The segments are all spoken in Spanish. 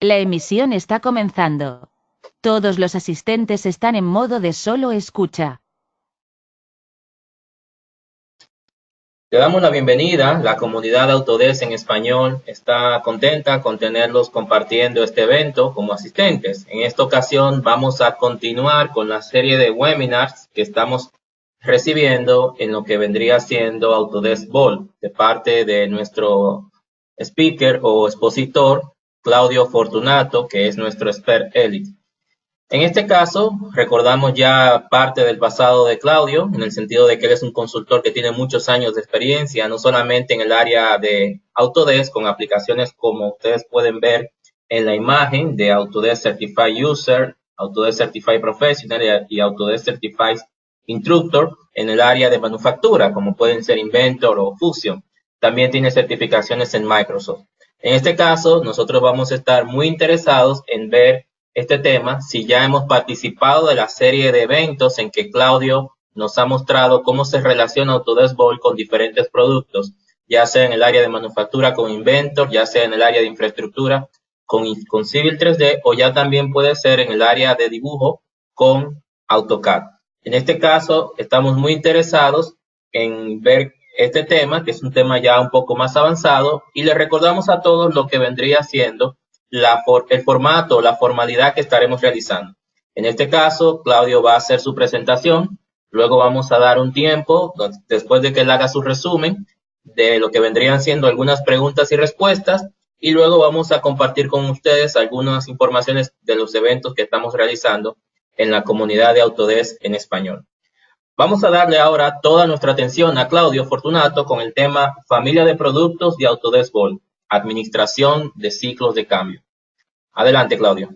La emisión está comenzando. Todos los asistentes están en modo de solo escucha. Te damos la bienvenida. La comunidad Autodesk en español está contenta con tenerlos compartiendo este evento como asistentes. En esta ocasión vamos a continuar con la serie de webinars que estamos recibiendo en lo que vendría siendo Autodesk Bold de parte de nuestro speaker o expositor Claudio Fortunato, que es nuestro expert elite. En este caso, recordamos ya parte del pasado de Claudio, en el sentido de que él es un consultor que tiene muchos años de experiencia, no solamente en el área de Autodesk, con aplicaciones como ustedes pueden ver en la imagen de Autodesk Certified User, Autodesk Certified Professional y Autodesk Certified Instructor en el área de manufactura, como pueden ser Inventor o Fusion. También tiene certificaciones en Microsoft. En este caso, nosotros vamos a estar muy interesados en ver este tema, si ya hemos participado de la serie de eventos en que Claudio nos ha mostrado cómo se relaciona Autodesk Bold con diferentes productos, ya sea en el área de manufactura con Inventor, ya sea en el área de infraestructura con Civil 3D o ya también puede ser en el área de dibujo con AutoCAD. En este caso, estamos muy interesados en ver este tema, que es un tema ya un poco más avanzado, y le recordamos a todos lo que vendría siendo el formato, la formalidad que estaremos realizando. En este caso, Claudio va a hacer su presentación, luego vamos a dar un tiempo, después de que él haga su resumen, de lo que vendrían siendo algunas preguntas y respuestas, y luego vamos a compartir con ustedes algunas informaciones de los eventos que estamos realizando en la comunidad de Autodesk en español. Vamos a darle ahora toda nuestra atención a Claudio Fortunato con el tema Familia de Productos de Autodesk Bold, Administración de Ciclos de Cambio. Adelante, Claudio.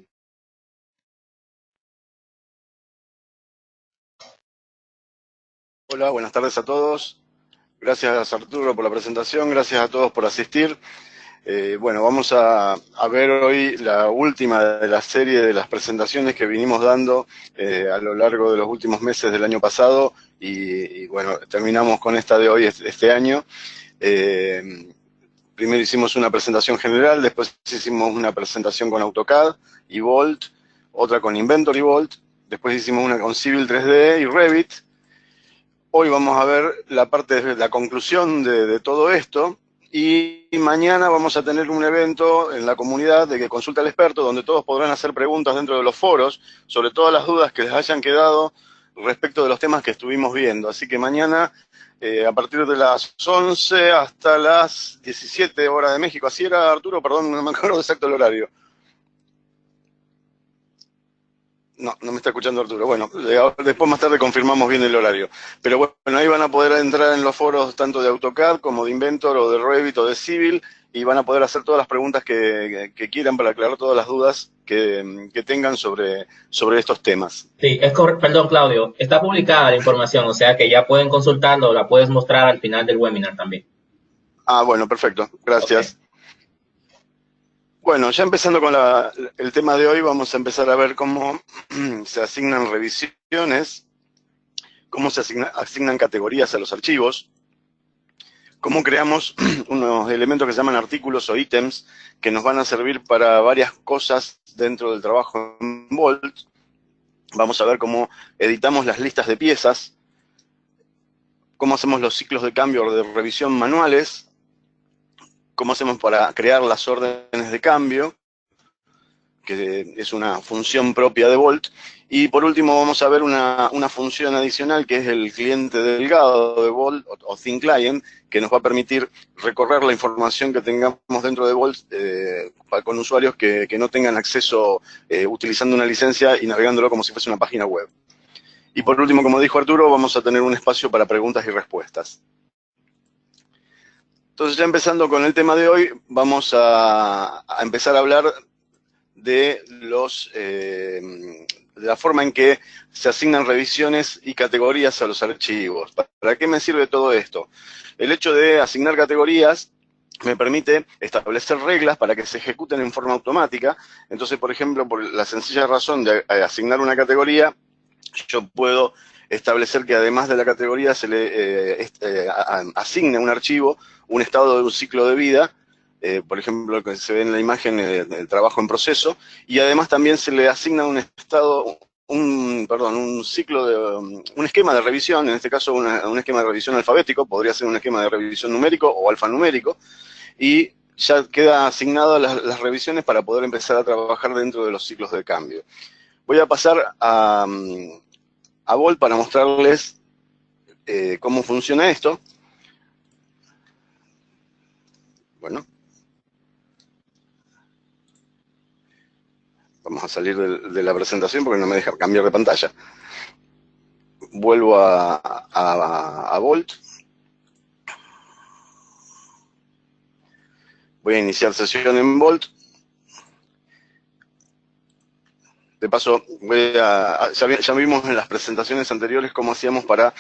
Hola, buenas tardes a todos. Gracias, Arturo, por la presentación. Gracias a todos por asistir. Bueno, vamos a ver hoy la última de la serie de las presentaciones que vinimos dando a lo largo de los últimos meses del año pasado y bueno, terminamos con esta de hoy, este año. Primero hicimos una presentación general, después hicimos una presentación con AutoCAD y Bolt, otra con Inventor y Bolt, después hicimos una con Civil 3D y Revit. Hoy vamos a ver la parte de la conclusión de todo esto y mañana vamos a tener un evento en la comunidad de que consulta al experto donde todos podrán hacer preguntas dentro de los foros sobre todas las dudas que les hayan quedado respecto de los temas que estuvimos viendo. Así que mañana a partir de las 11 hasta las 17 horas de México. Así era, Arturo, perdón, no me acuerdo exacto el horario. No me está escuchando Arturo. Bueno, después más tarde confirmamos bien el horario. Pero bueno, ahí van a poder entrar en los foros tanto de AutoCAD como de Inventor o de Revit o de Civil y van a poder hacer todas las preguntas que quieran para aclarar todas las dudas que tengan sobre estos temas. Sí, es correcto. Perdón, Claudio. Está publicada la información, o sea que ya pueden consultarlo, la puedes mostrar al final del webinar también. Ah, bueno, perfecto. Gracias. Okay. Bueno, ya empezando con el tema de hoy, vamos a empezar a ver cómo se asignan revisiones, cómo se asignan categorías a los archivos, cómo creamos unos elementos que se llaman artículos o ítems que nos van a servir para varias cosas dentro del trabajo en Bolt. Vamos a ver cómo editamos las listas de piezas, cómo hacemos los ciclos de cambio o de revisión manuales, cómo hacemos para crear las órdenes de cambio, que es una función propia de Bolt. Y por último vamos a ver una función adicional que es el cliente delgado de Bolt o Thin Client, que nos va a permitir recorrer la información que tengamos dentro de Bolt con usuarios que no tengan acceso utilizando una licencia y navegándolo como si fuese una página web. Y por último, como dijo Arturo, vamos a tener un espacio para preguntas y respuestas. Entonces, ya empezando con el tema de hoy, vamos a empezar a hablar de la forma en que se asignan revisiones y categorías a los archivos. ¿Para qué me sirve todo esto? El hecho de asignar categorías me permite establecer reglas para que se ejecuten en forma automática. Entonces, por ejemplo, por la sencilla razón de asignar una categoría, yo puedo establecer que además de la categoría se le asigne a un archivo un estado de un ciclo de vida por ejemplo, que se ve en la imagen, el trabajo en proceso, y además también se le asigna un estado, un ciclo un esquema de revisión, en este caso un esquema de revisión alfabético, podría ser un esquema de revisión numérico o alfanumérico, y ya queda asignado las revisiones para poder empezar a trabajar dentro de los ciclos de cambio. Voy a pasar a Volt para mostrarles cómo funciona esto. Bueno. Vamos a salir de la presentación porque no me deja cambiar de pantalla. Vuelvo a Volt. Voy a iniciar sesión en Volt. De paso, ya vimos en las presentaciones anteriores cómo hacíamos para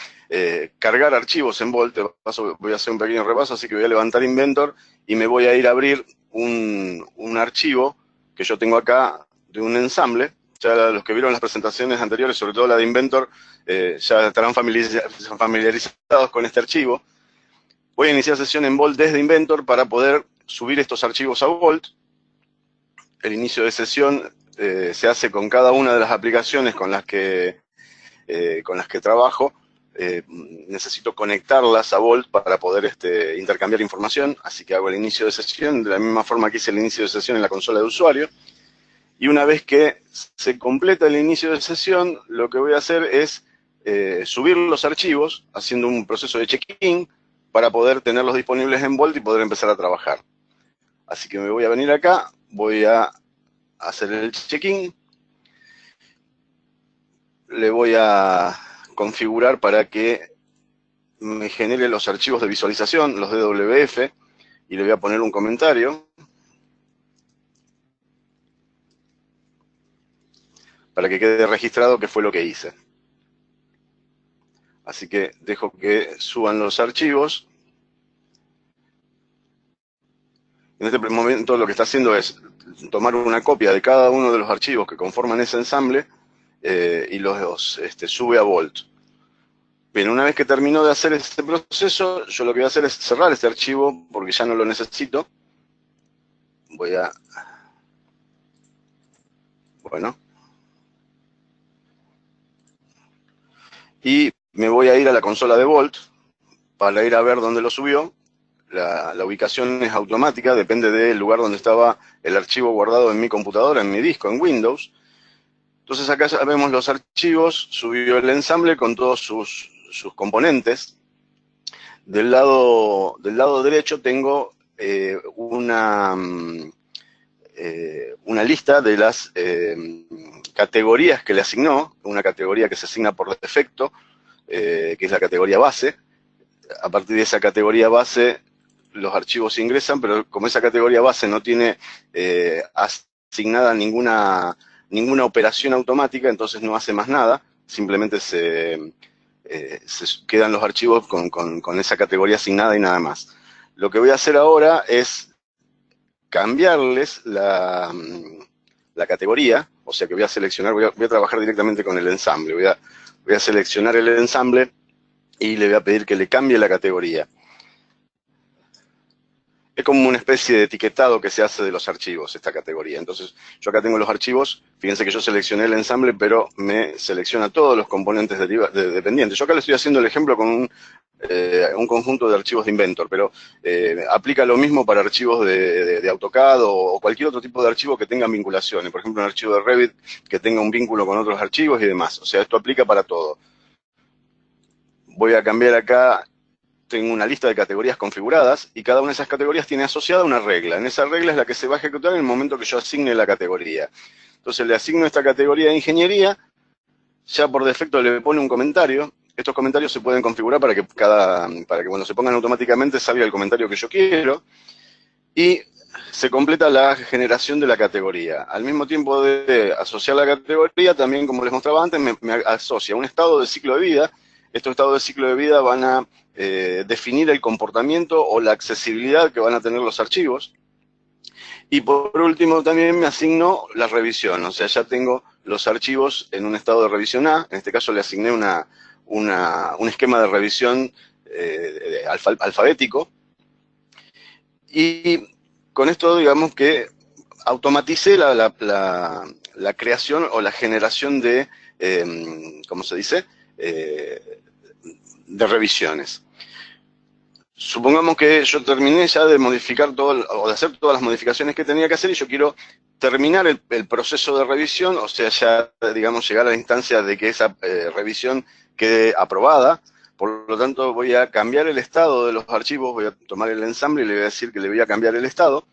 cargar archivos en Volt. De paso, voy a hacer un pequeño repaso, así que voy a levantar Inventor y me voy a ir a abrir un archivo que yo tengo acá de un ensamble. Ya los que vieron las presentaciones anteriores, sobre todo la de Inventor, ya estarán familiarizados con este archivo. Voy a iniciar sesión en Volt desde Inventor para poder subir estos archivos a Volt. El inicio de sesión se hace con cada una de las aplicaciones con las que trabajo. Necesito conectarlas a Volt para poder intercambiar información, así que hago el inicio de sesión de la misma forma que hice el inicio de sesión en la consola de usuario. Y una vez que se completa el inicio de sesión, lo que voy a hacer es subir los archivos, haciendo un proceso de check-in para poder tenerlos disponibles en Volt y poder empezar a trabajar. Así que me voy a venir acá, voy a hacer el check-in, le voy a configurar para que me genere los archivos de visualización, los DWF, y le voy a poner un comentario para que quede registrado qué fue lo que hice. Así que dejo que suban los archivos. En este momento lo que está haciendo es tomar una copia de cada uno de los archivos que conforman ese ensamble y los sube a Volt. Bien, una vez que terminó de hacer este proceso, yo lo que voy a hacer es cerrar este archivo porque ya no lo necesito. Voy a... Bueno. Y me voy a ir a la consola de Volt para ir a ver dónde lo subió. La ubicación es automática, depende del lugar donde estaba el archivo guardado en mi computadora, en mi disco, en Windows. Entonces acá ya vemos los archivos, subió el ensamble con todos sus componentes. Del lado derecho tengo una lista de las categorías que le asignó, una categoría que se asigna por defecto, que es la categoría base. A partir de esa categoría base, los archivos se ingresan, pero como esa categoría base no tiene asignada ninguna operación automática, entonces no hace más nada, simplemente se quedan los archivos con esa categoría asignada y nada más. Lo que voy a hacer ahora es cambiarles la categoría, o sea que voy a seleccionar, voy a trabajar directamente con el ensamble, voy a seleccionar el ensamble y le voy a pedir que le cambie la categoría. Es como una especie de etiquetado que se hace de los archivos, esta categoría. Entonces, yo acá tengo los archivos, fíjense que yo seleccioné el ensamble, pero me selecciona todos los componentes dependientes. Yo acá le estoy haciendo el ejemplo con un conjunto de archivos de Inventor, pero aplica lo mismo para archivos de AutoCAD o cualquier otro tipo de archivo que tengan vinculaciones. Por ejemplo, un archivo de Revit que tenga un vínculo con otros archivos y demás. O sea, esto aplica para todo. Voy a cambiar acá. Tengo una lista de categorías configuradas y cada una de esas categorías tiene asociada una regla. En esa regla es la que se va a ejecutar en el momento que yo asigne la categoría. Entonces le asigno esta categoría de ingeniería, ya por defecto le pone un comentario. Estos comentarios se pueden configurar para que cuando se pongan automáticamente salga el comentario que yo quiero. Y se completa la generación de la categoría. Al mismo tiempo de asociar la categoría, también como les mostraba antes, me asocia un estado de ciclo de vida. Estos estados de ciclo de vida van a definir el comportamiento o la accesibilidad que van a tener los archivos. Y por último también me asigno la revisión, o sea, ya tengo los archivos en un estado de revisión A. En este caso le asigné un esquema de revisión alfabético. Y con esto, digamos que automaticé la creación o la generación de, ¿cómo se dice? De revisiones. Supongamos que yo terminé ya de modificar todo, o de hacer todas las modificaciones que tenía que hacer, y yo quiero terminar el proceso de revisión, o sea, ya, digamos, llegar a la instancia de que esa revisión quede aprobada. Por lo tanto, voy a cambiar el estado de los archivos, voy a tomar el ensamble y le voy a decir que le voy a cambiar el estado.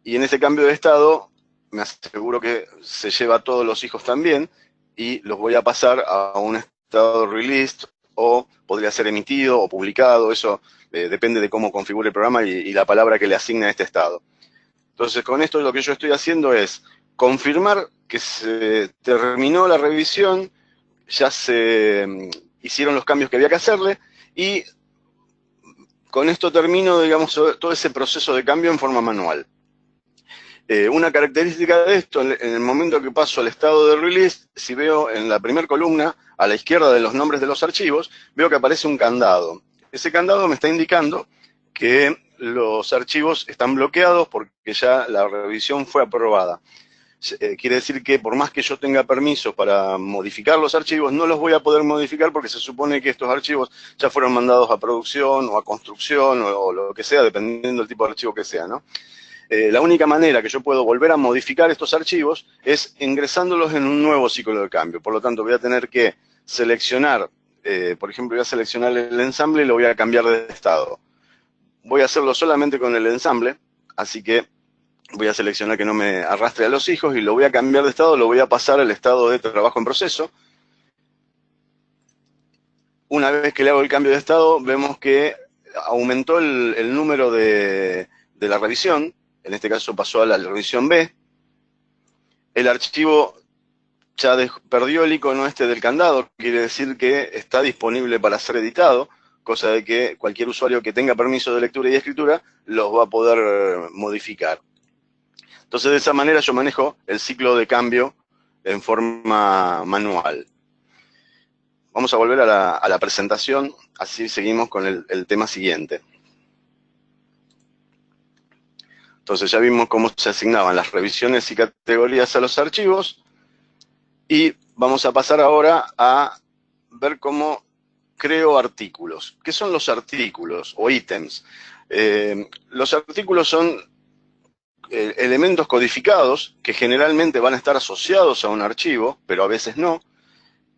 Y en ese cambio de estado, me aseguro que se lleva a todos los hijos también, y los voy a pasar a un estado released, o podría ser emitido o publicado, eso depende de cómo configure el programa y la palabra que le asigna a este estado. Entonces, con esto lo que yo estoy haciendo es confirmar que se terminó la revisión, ya se hicieron los cambios que había que hacerle, y con esto termino, digamos, todo ese proceso de cambio en forma manual. Una característica de esto, en el momento que paso al estado de release, si veo en la primera columna, a la izquierda de los nombres de los archivos, veo que aparece un candado. Ese candado me está indicando que los archivos están bloqueados porque ya la revisión fue aprobada. Quiere decir que por más que yo tenga permiso para modificar los archivos, no los voy a poder modificar porque se supone que estos archivos ya fueron mandados a producción o a construcción o lo que sea, dependiendo del tipo de archivo que sea, ¿no? La única manera que yo puedo volver a modificar estos archivos es ingresándolos en un nuevo ciclo de cambio. Por lo tanto, voy a tener que seleccionar, por ejemplo, voy a seleccionar el ensamble y lo voy a cambiar de estado. Voy a hacerlo solamente con el ensamble, así que voy a seleccionar que no me arrastre a los hijos y lo voy a cambiar de estado, lo voy a pasar al estado de trabajo en proceso. Una vez que le hago el cambio de estado, vemos que aumentó el número de la revisión. En este caso pasó a la revisión B. El archivo ya perdió el icono este del candado, quiere decir que está disponible para ser editado, cosa de que cualquier usuario que tenga permiso de lectura y escritura los va a poder modificar. Entonces, de esa manera yo manejo el ciclo de cambio en forma manual. Vamos a volver a la presentación, así seguimos con el tema siguiente. Entonces ya vimos cómo se asignaban las revisiones y categorías a los archivos, y vamos a pasar ahora a ver cómo creo artículos. ¿Qué son los artículos o ítems? Los artículos son elementos codificados que generalmente van a estar asociados a un archivo, pero a veces no,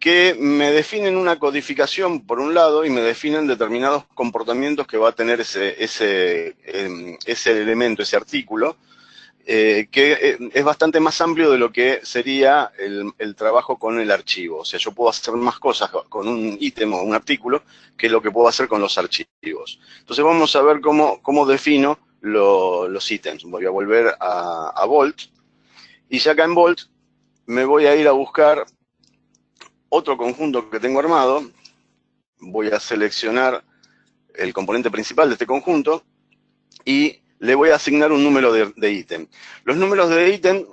que me definen una codificación por un lado y me definen determinados comportamientos que va a tener ese elemento, ese artículo, que es bastante más amplio de lo que sería el trabajo con el archivo. O sea, yo puedo hacer más cosas con un ítem o un artículo que lo que puedo hacer con los archivos. Entonces vamos a ver cómo defino los ítems. Voy a volver a Volt, y ya acá en Volt me voy a ir a buscar otro conjunto que tengo armado. Voy a seleccionar el componente principal de este conjunto y le voy a asignar un número de ítem. Los números de ítem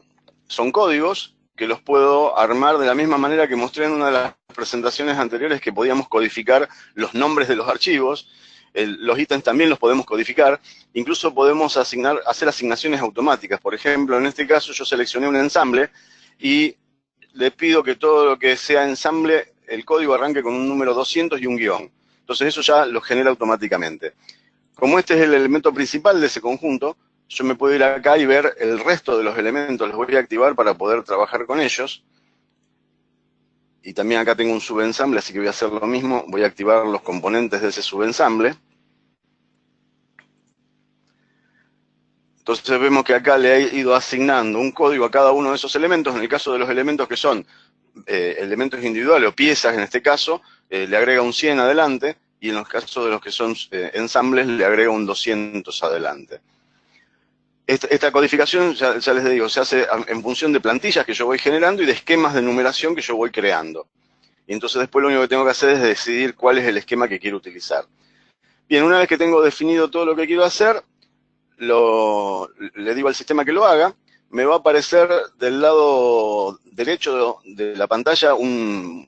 son códigos que los puedo armar de la misma manera que mostré en una de las presentaciones anteriores, que podíamos codificar los nombres de los archivos. Los ítems también los podemos codificar. Incluso podemos hacer asignaciones automáticas. Por ejemplo, en este caso yo seleccioné un ensamble y le pido que todo lo que sea ensamble, el código arranque con un número 200 y un guión. Entonces eso ya lo genera automáticamente. Como este es el elemento principal de ese conjunto, yo me puedo ir acá y ver el resto de los elementos. Los voy a activar para poder trabajar con ellos. Y también acá tengo un subensamble, así que voy a hacer lo mismo. Voy a activar los componentes de ese subensamble. Entonces vemos que acá le he ido asignando un código a cada uno de esos elementos. En el caso de los elementos que son elementos individuales o piezas, en este caso, le agrega un 100 adelante, y en los casos de los que son ensambles le agrega un 200 adelante. Esta codificación, ya les digo, se hace en función de plantillas que yo voy generando y de esquemas de numeración que yo voy creando. Y entonces después lo único que tengo que hacer es decidir cuál es el esquema que quiero utilizar. Bien, una vez que tengo definido todo lo que quiero hacer, le digo al sistema que lo haga. Me va a aparecer del lado derecho de la pantalla un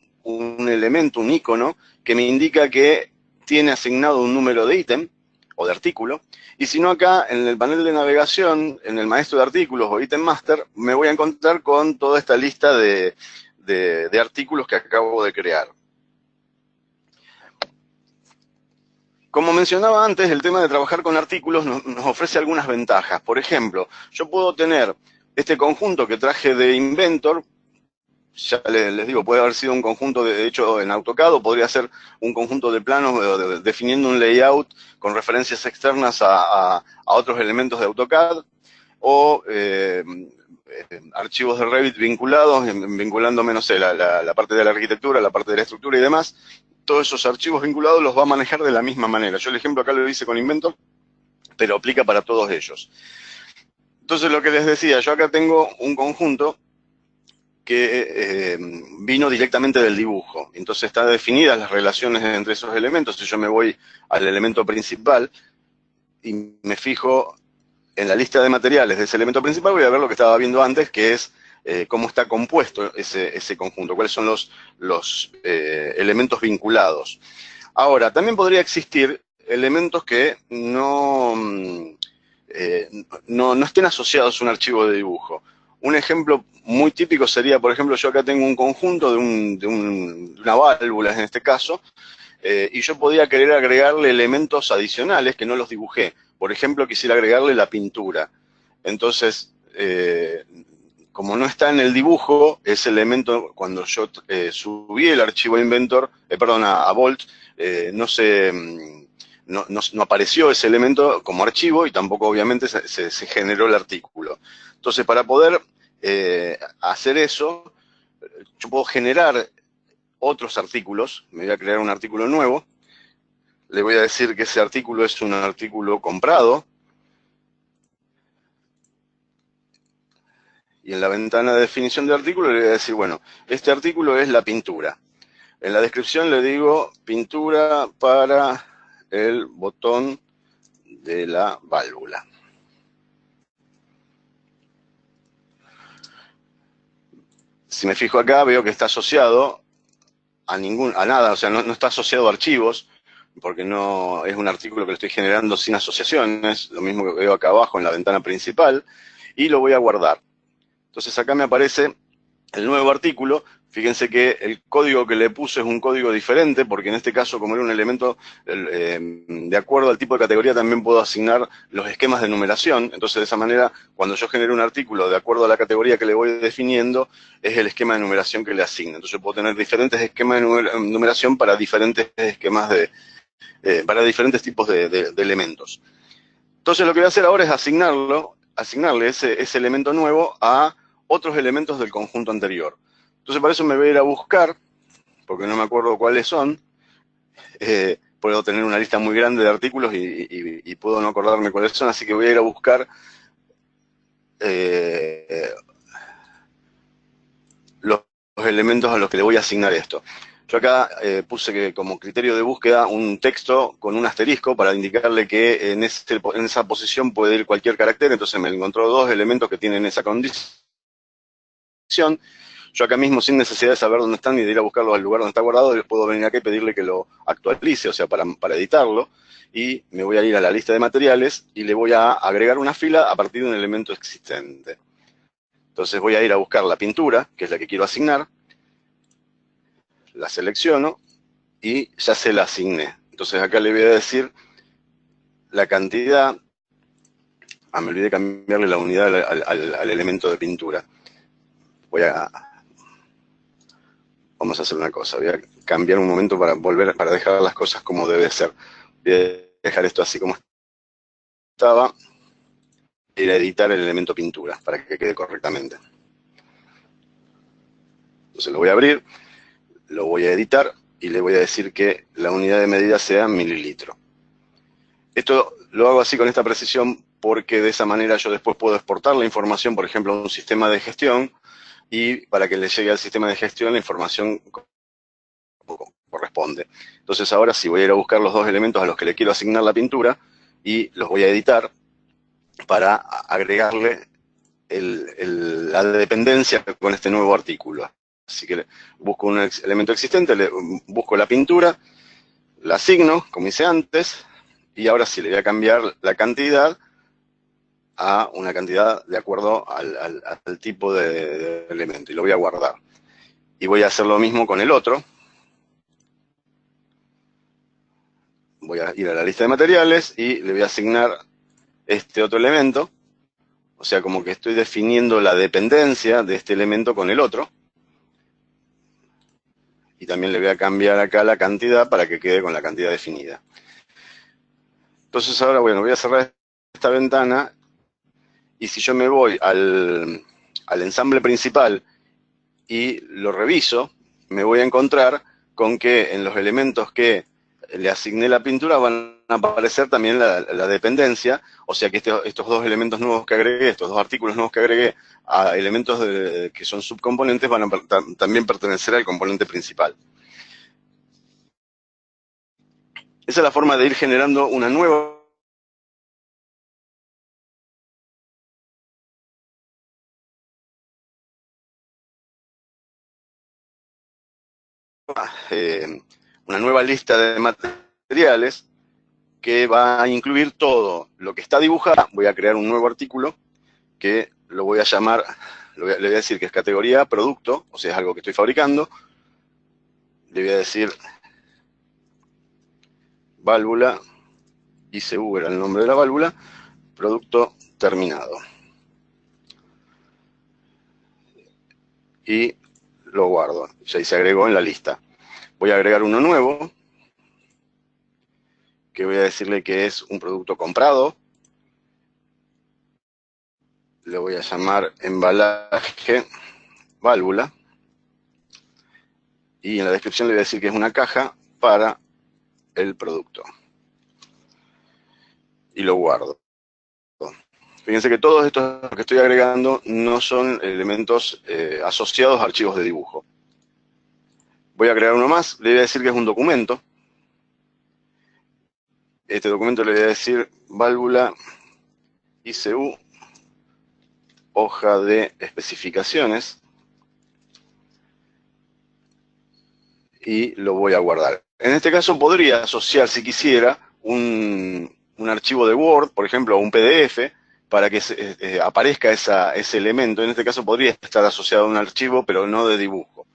elemento, un icono, que me indica que tiene asignado un número de ítem. o de artículo. Y si no, acá en el panel de navegación, en el maestro de artículos o Item Master, me voy a encontrar con toda esta lista de artículos que acabo de crear. Como mencionaba antes, el tema de trabajar con artículos nos ofrece algunas ventajas. Por ejemplo, yo puedo tener este conjunto que traje de Inventor. Ya les digo, puede haber sido un conjunto de hecho en AutoCAD, o podría ser un conjunto de planos definiendo un layout con referencias externas a otros elementos de AutoCAD, o archivos de Revit vinculados, vinculándome, no sé, la parte de la arquitectura, la parte de la estructura y demás. Todos esos archivos vinculados los va a manejar de la misma manera. Yo el ejemplo acá lo hice con Inventor, pero aplica para todos ellos. Entonces, lo que les decía, yo acá tengo un conjunto que vino directamente del dibujo. Entonces están definidas las relaciones entre esos elementos. Si yo me voy al elemento principal y me fijo en la lista de materiales de ese elemento principal, voy a ver lo que estaba viendo antes, que es cómo está compuesto ese conjunto, cuáles son los elementos vinculados. Ahora, también podría existir elementos que no estén asociados a un archivo de dibujo. Un ejemplo muy típico sería, por ejemplo, yo acá tengo un conjunto de una válvula, en este caso, y yo podía querer agregarle elementos adicionales que no los dibujé. Por ejemplo, quisiera agregarle la pintura. Entonces, como no está en el dibujo, ese elemento, cuando yo subí el archivo a Inventor, a Volt, no apareció ese elemento como archivo y tampoco obviamente se generó el artículo. Entonces, para poder hacer eso, yo puedo generar otros artículos. Me voy a crear un artículo nuevo. Le voy a decir que ese artículo es un artículo comprado. Y en la ventana de definición de artículo le voy a decir, bueno, este artículo es la pintura. En la descripción le digo pintura para el botón de la válvula. Si me fijo acá, veo que está asociado a nada, o sea, no está asociado a archivos, porque no es un artículo que lo estoy generando sin asociaciones, lo mismo que veo acá abajo en la ventana principal, y lo voy a guardar. Entonces acá me aparece el nuevo artículo. Fíjense que el código que le puse es un código diferente, porque en este caso, como era un elemento, de acuerdo al tipo de categoría, también puedo asignar los esquemas de numeración. Entonces, de esa manera, cuando yo genero un artículo de acuerdo a la categoría que le voy definiendo, es el esquema de numeración que le asigno. Entonces, puedo tener diferentes esquemas de numeración para diferentes esquemas para diferentes tipos de elementos. Entonces, lo que voy a hacer ahora es asignarle ese elemento nuevo a otros elementos del conjunto anterior. Entonces, para eso me voy a ir a buscar, porque no me acuerdo cuáles son. Puedo tener una lista muy grande de artículos y puedo no acordarme cuáles son, así que voy a ir a buscar los elementos a los que le voy a asignar esto. Yo acá puse que como criterio de búsqueda un texto con un asterisco para indicarle que en esa posición puede ir cualquier carácter. Entonces me encontró dos elementos que tienen esa condición. Yo acá mismo, sin necesidad de saber dónde están ni de ir a buscarlos al lugar donde está guardado, les puedo venir acá y pedirle que lo actualice, o sea, para editarlo. Y me voy a ir a la lista de materiales y le voy a agregar una fila a partir de un elemento existente. Entonces voy a ir a buscar la pintura, que es la que quiero asignar. La selecciono y ya se la asigné. Entonces acá le voy a decir la cantidad. Me olvidé cambiarle la unidad al elemento de pintura. Vamos a hacer una cosa, voy a cambiar un momento para dejar las cosas como debe ser. Voy a dejar esto así como estaba, y ir a editar el elemento pintura para que quede correctamente. Entonces lo voy a abrir, lo voy a editar y le voy a decir que la unidad de medida sea mililitro. Esto lo hago así con esta precisión porque de esa manera yo después puedo exportar la información, por ejemplo, a un sistema de gestión, y para que le llegue al sistema de gestión la información corresponde. Entonces ahora sí voy a ir a buscar los dos elementos a los que le quiero asignar la pintura y los voy a editar para agregarle la dependencia con este nuevo artículo. Así que busco un elemento existente, busco la pintura, la asigno, como hice antes, y ahora sí le voy a cambiar la cantidad a una cantidad de acuerdo al tipo de elemento, y lo voy a guardar. Y voy a hacer lo mismo con el otro. Voy a ir a la lista de materiales y le voy a asignar este otro elemento, o sea, como que estoy definiendo la dependencia de este elemento con el otro. Y también le voy a cambiar acá la cantidad para que quede con la cantidad definida. Entonces ahora, bueno, voy a cerrar esta ventana, y si yo me voy al ensamble principal y lo reviso, me voy a encontrar con que en los elementos que le asigné la pintura van a aparecer también la dependencia, o sea que estos dos elementos nuevos que agregué, estos dos artículos nuevos que agregué a elementos que son subcomponentes, van a también pertenecer al componente principal. Esa es la forma de ir generando una nueva lista de materiales que va a incluir todo lo que está dibujado. Voy a crear un nuevo artículo que lo voy a llamar, le voy a decir que es categoría producto, o sea, es algo que estoy fabricando. Le voy a decir válvula, ICU era el nombre de la válvula, producto terminado. Y lo guardo, ya se agregó en la lista. Voy a agregar uno nuevo, que voy a decirle que es un producto comprado. Le voy a llamar embalaje válvula. Y en la descripción le voy a decir que es una caja para el producto. Y lo guardo. Fíjense que todos estos que estoy agregando no son elementos asociados a archivos de dibujo. Voy a crear uno más, le voy a decir que es un documento. Este documento le voy a decir válvula ICU, hoja de especificaciones, y lo voy a guardar. En este caso podría asociar, si quisiera, un archivo de Word, por ejemplo, o un PDF, para que aparezca ese elemento. En este caso podría estar asociado a un archivo, pero no de dibujo.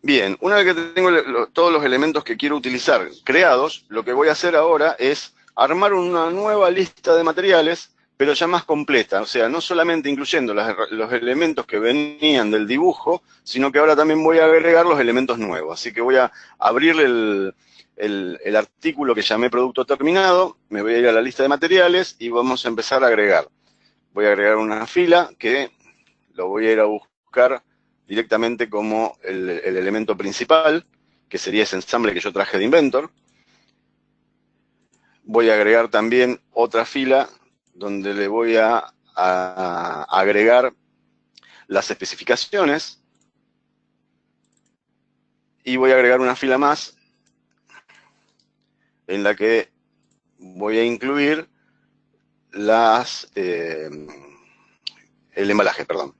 Bien, una vez que tengo todos los elementos que quiero utilizar creados, lo que voy a hacer ahora es armar una nueva lista de materiales, pero ya más completa. O sea, no solamente incluyendo los elementos que venían del dibujo, sino que ahora también voy a agregar los elementos nuevos. Así que voy a abrir el artículo que llamé producto terminado, me voy a ir a la lista de materiales y vamos a empezar a agregar. Voy a agregar una fila que lo voy a ir a buscar directamente como el elemento principal, que sería ese ensamble que yo traje de Inventor. Voy a agregar también otra fila donde le voy a agregar las especificaciones, y voy a agregar una fila más en la que voy a incluir el embalaje, perdón.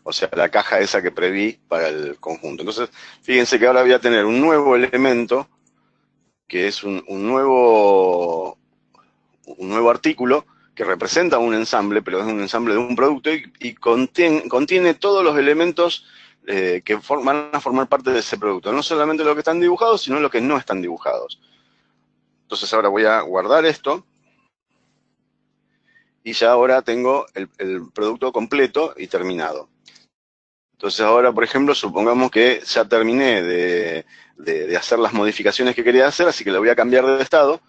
O sea, la caja esa que preví para el conjunto. Entonces, fíjense que ahora voy a tener un nuevo elemento, que es un nuevo artículo, que representa un ensamble, pero es un ensamble de un producto, y contiene todos los elementos que van a formar parte de ese producto. No solamente los que están dibujados, sino los que no están dibujados. Entonces ahora voy a guardar esto, y ya ahora tengo el producto completo y terminado. Entonces ahora, por ejemplo, supongamos que ya terminé de hacer las modificaciones que quería hacer, así que le voy a cambiar de estado.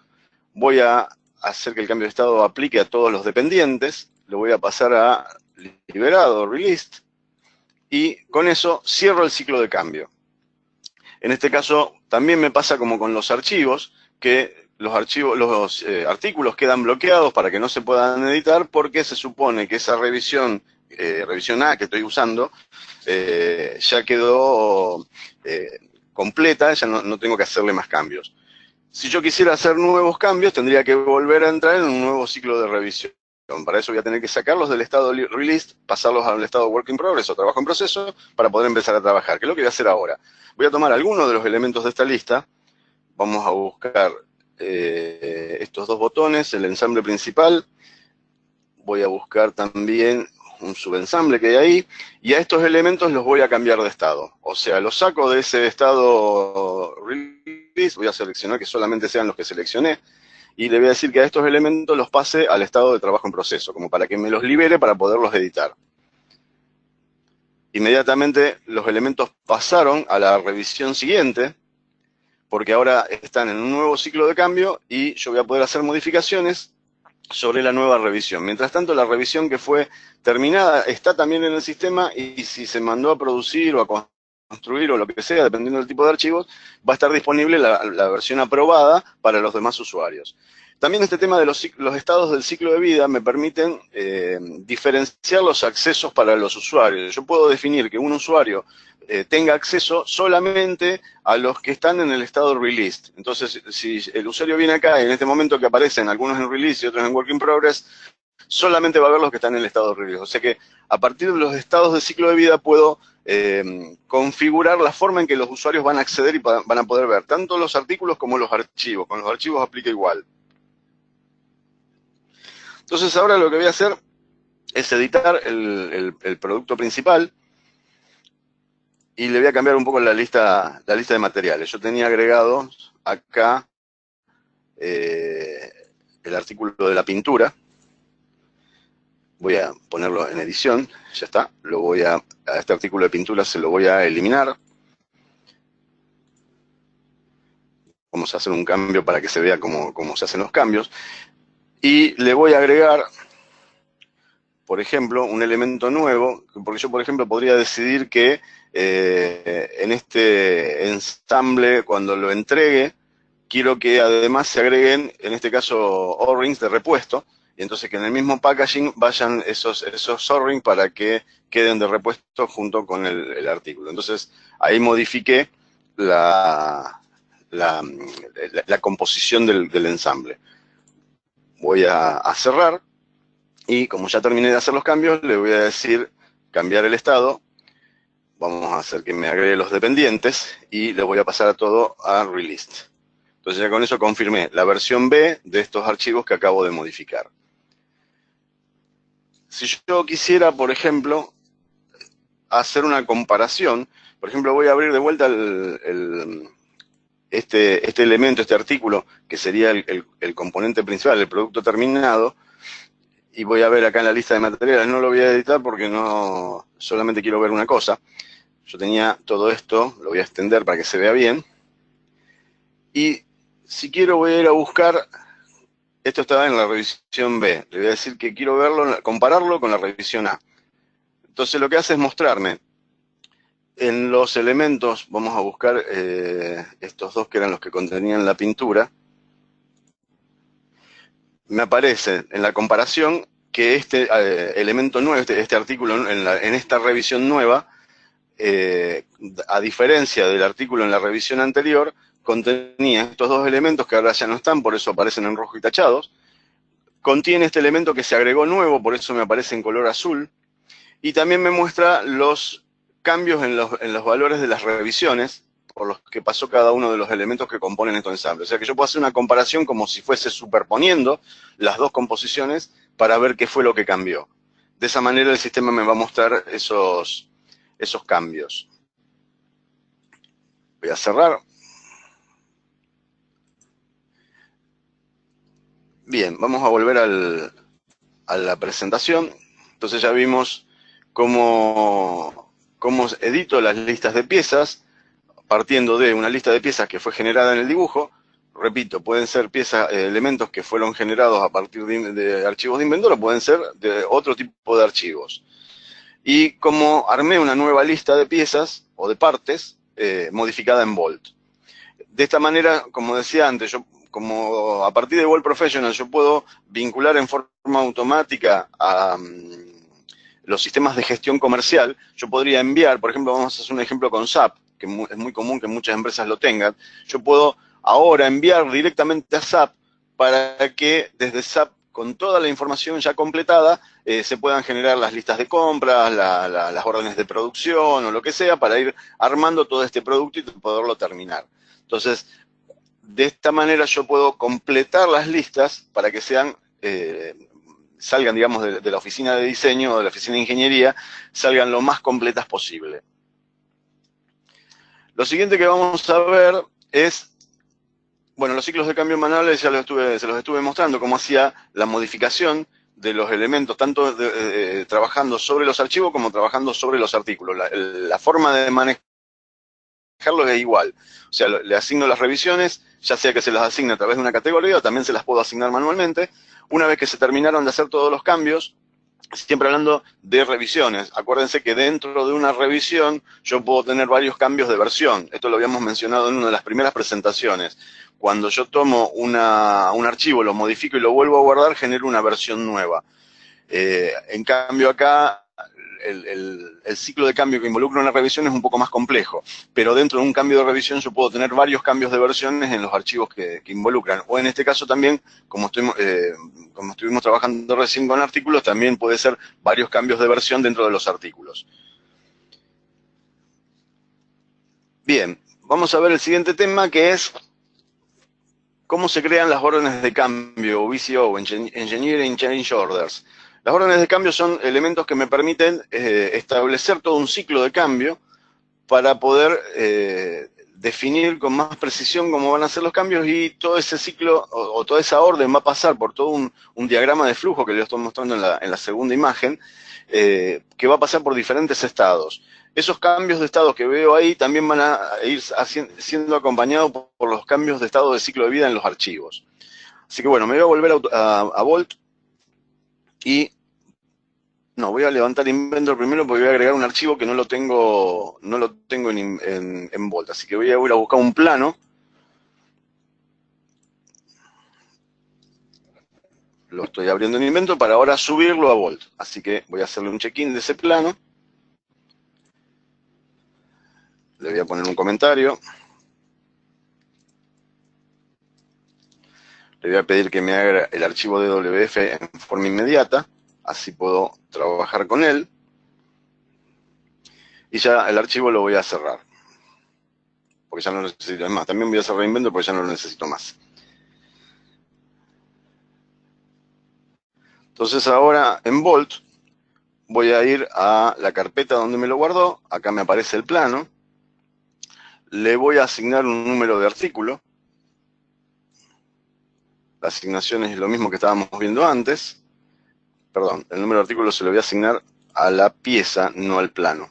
Voy a hacer que el cambio de estado aplique a todos los dependientes. Le voy a pasar a liberado, released, y con eso cierro el ciclo de cambio. En este caso también me pasa como con los archivos, que los artículos quedan bloqueados para que no se puedan editar, porque se supone que esa revisión A que estoy usando ya quedó completa, ya no tengo que hacerle más cambios. Si yo quisiera hacer nuevos cambios, tendría que volver a entrar en un nuevo ciclo de revisión. Para eso voy a tener que sacarlos del estado released, pasarlos al estado work in progress o trabajo en proceso, para poder empezar a trabajar, que es lo que voy a hacer ahora. Voy a tomar algunos de los elementos de esta lista, vamos a buscar estos dos botones, el ensamble principal. Voy a buscar también un subensamble que hay ahí, y a estos elementos los voy a cambiar de estado. O sea, los saco de ese estado release, voy a seleccionar que solamente sean los que seleccioné, y le voy a decir que a estos elementos los pase al estado de trabajo en proceso, como para que me los libere para poderlos editar. Inmediatamente los elementos pasaron a la revisión siguiente, porque ahora están en un nuevo ciclo de cambio y yo voy a poder hacer modificaciones sobre la nueva revisión. Mientras tanto, la revisión que fue terminada está también en el sistema, y si se mandó a producir o a construir o lo que sea, dependiendo del tipo de archivos, va a estar disponible la versión aprobada para los demás usuarios. También este tema de los estados del ciclo de vida me permiten diferenciar los accesos para los usuarios. Yo puedo definir que un usuario tenga acceso solamente a los que están en el estado released. Entonces, si el usuario viene acá, y en este momento que aparecen algunos en release y otros en work in progress, solamente va a ver los que están en el estado release. O sea que a partir de los estados de ciclo de vida puedo configurar la forma en que los usuarios van a acceder y van a poder ver tanto los artículos como los archivos. Con los archivos aplica igual. Entonces ahora lo que voy a hacer es editar el producto principal, y le voy a cambiar un poco la lista de materiales. Yo tenía agregado acá el artículo de la pintura. Voy a ponerlo en edición, ya está. A este artículo de pintura se lo voy a eliminar. Vamos a hacer un cambio para que se vea cómo se hacen los cambios. Y le voy a agregar, por ejemplo, un elemento nuevo, porque yo, por ejemplo, podría decidir que en este ensamble, cuando lo entregue, quiero que además se agreguen, en este caso, O-rings de repuesto, y entonces que en el mismo packaging vayan esos O-rings para que queden de repuesto junto con el artículo. Entonces, ahí modifiqué la composición del ensamble. Voy a cerrar, y como ya terminé de hacer los cambios, le voy a decir cambiar el estado. Vamos a hacer que me agregue los dependientes y le voy a pasar a todo a released. Entonces ya con eso confirmé la versión B de estos archivos que acabo de modificar. Si yo quisiera, por ejemplo, hacer una comparación, por ejemplo, voy a abrir de vuelta este elemento, este artículo, que sería el componente principal, el producto terminado, y voy a ver acá en la lista de materiales. No lo voy a editar porque no, solamente quiero ver una cosa. Yo tenía todo esto, lo voy a extender para que se vea bien. Y si quiero voy a ir a buscar, esto estaba en la revisión B, le voy a decir que quiero verlo, compararlo con la revisión A. Entonces lo que hace es mostrarme en los elementos, vamos a buscar estos dos que eran los que contenían la pintura. Me aparece en la comparación que este elemento nuevo, este artículo en esta revisión nueva, a diferencia del artículo en la revisión anterior, contenía estos dos elementos que ahora ya no están, por eso aparecen en rojo y tachados. Contiene este elemento que se agregó nuevo, por eso me aparece en color azul. Y también me muestra los cambios en los valores de las revisiones por los que pasó cada uno de los elementos que componen estos ensambles. O sea que yo puedo hacer una comparación como si fuese superponiendo las dos composiciones para ver qué fue lo que cambió. De esa manera el sistema me va a mostrar esos cambios. Voy a cerrar. Bien, vamos a volver a la presentación. Entonces ya vimos cómo edito las listas de piezas, partiendo de una lista de piezas que fue generada en el dibujo. Repito, pueden ser elementos que fueron generados a partir de archivos de inventor, o pueden ser de otro tipo de archivos. Y cómo armé una nueva lista de piezas o de partes modificada en Bolt. De esta manera, como decía antes, como a partir de Bolt Professional yo puedo vincular en forma automática a los sistemas de gestión comercial, yo podría enviar, por ejemplo, vamos a hacer un ejemplo con SAP, que es muy común que muchas empresas lo tengan. Yo puedo ahora enviar directamente a SAP para que desde SAP, con toda la información ya completada, se puedan generar las listas de compras, las órdenes de producción o lo que sea, para ir armando todo este producto y poderlo terminar. Entonces, de esta manera yo puedo completar las listas para que sean, salgan, digamos, de la oficina de diseño o de la oficina de ingeniería, salgan lo más completas posible. Lo siguiente que vamos a ver es, bueno, los ciclos de cambio manuales ya se los estuve mostrando, cómo hacía la modificación de los elementos, tanto trabajando sobre los archivos como trabajando sobre los artículos. La forma de manejarlos es igual. O sea, le asigno las revisiones, ya sea que se las asigne a través de una categoría o también se las puedo asignar manualmente. Una vez que se terminaron de hacer todos los cambios, siempre hablando de revisiones. Acuérdense que dentro de una revisión yo puedo tener varios cambios de versión. Esto lo habíamos mencionado en una de las primeras presentaciones. Cuando yo tomo un archivo, lo modifico y lo vuelvo a guardar, genero una versión nueva. En cambio acá, el ciclo de cambio que involucra una revisión es un poco más complejo, pero dentro de un cambio de revisión yo puedo tener varios cambios de versiones en los archivos que involucran. O en este caso también, como estuvimos trabajando recién con artículos, también puede ser varios cambios de versión dentro de los artículos. Bien, vamos a ver el siguiente tema, que es cómo se crean las órdenes de cambio, o VCO, Engineering Change Orders. Las órdenes de cambio son elementos que me permiten establecer todo un ciclo de cambio para poder definir con más precisión cómo van a ser los cambios, y todo ese ciclo o toda esa orden va a pasar por todo un diagrama de flujo que les estoy mostrando en la segunda imagen, que va a pasar por diferentes estados. Esos cambios de estado que veo ahí también van a ir siendo acompañados por los cambios de estado de ciclo de vida en los archivos. Así que bueno, me voy a volver a Vault y no, voy a levantar Inventor primero porque voy a agregar un archivo que no lo tengo en Vault. Así que voy a ir a buscar un plano. Lo estoy abriendo en Inventor para ahora subirlo a Vault. Así que voy a hacerle un check-in de ese plano. Le voy a poner un comentario. Le voy a pedir que me haga el archivo DWF en forma inmediata. Así puedo trabajar con él. Y ya el archivo lo voy a cerrar. Porque ya no lo necesito. Es más, también voy a cerrar Inventor porque ya no lo necesito más. Entonces ahora en Vault voy a ir a la carpeta donde me lo guardó. Acá me aparece el plano. Le voy a asignar un número de artículo. La asignación es lo mismo que estábamos viendo antes. Perdón, el número de artículo se lo voy a asignar a la pieza, no al plano.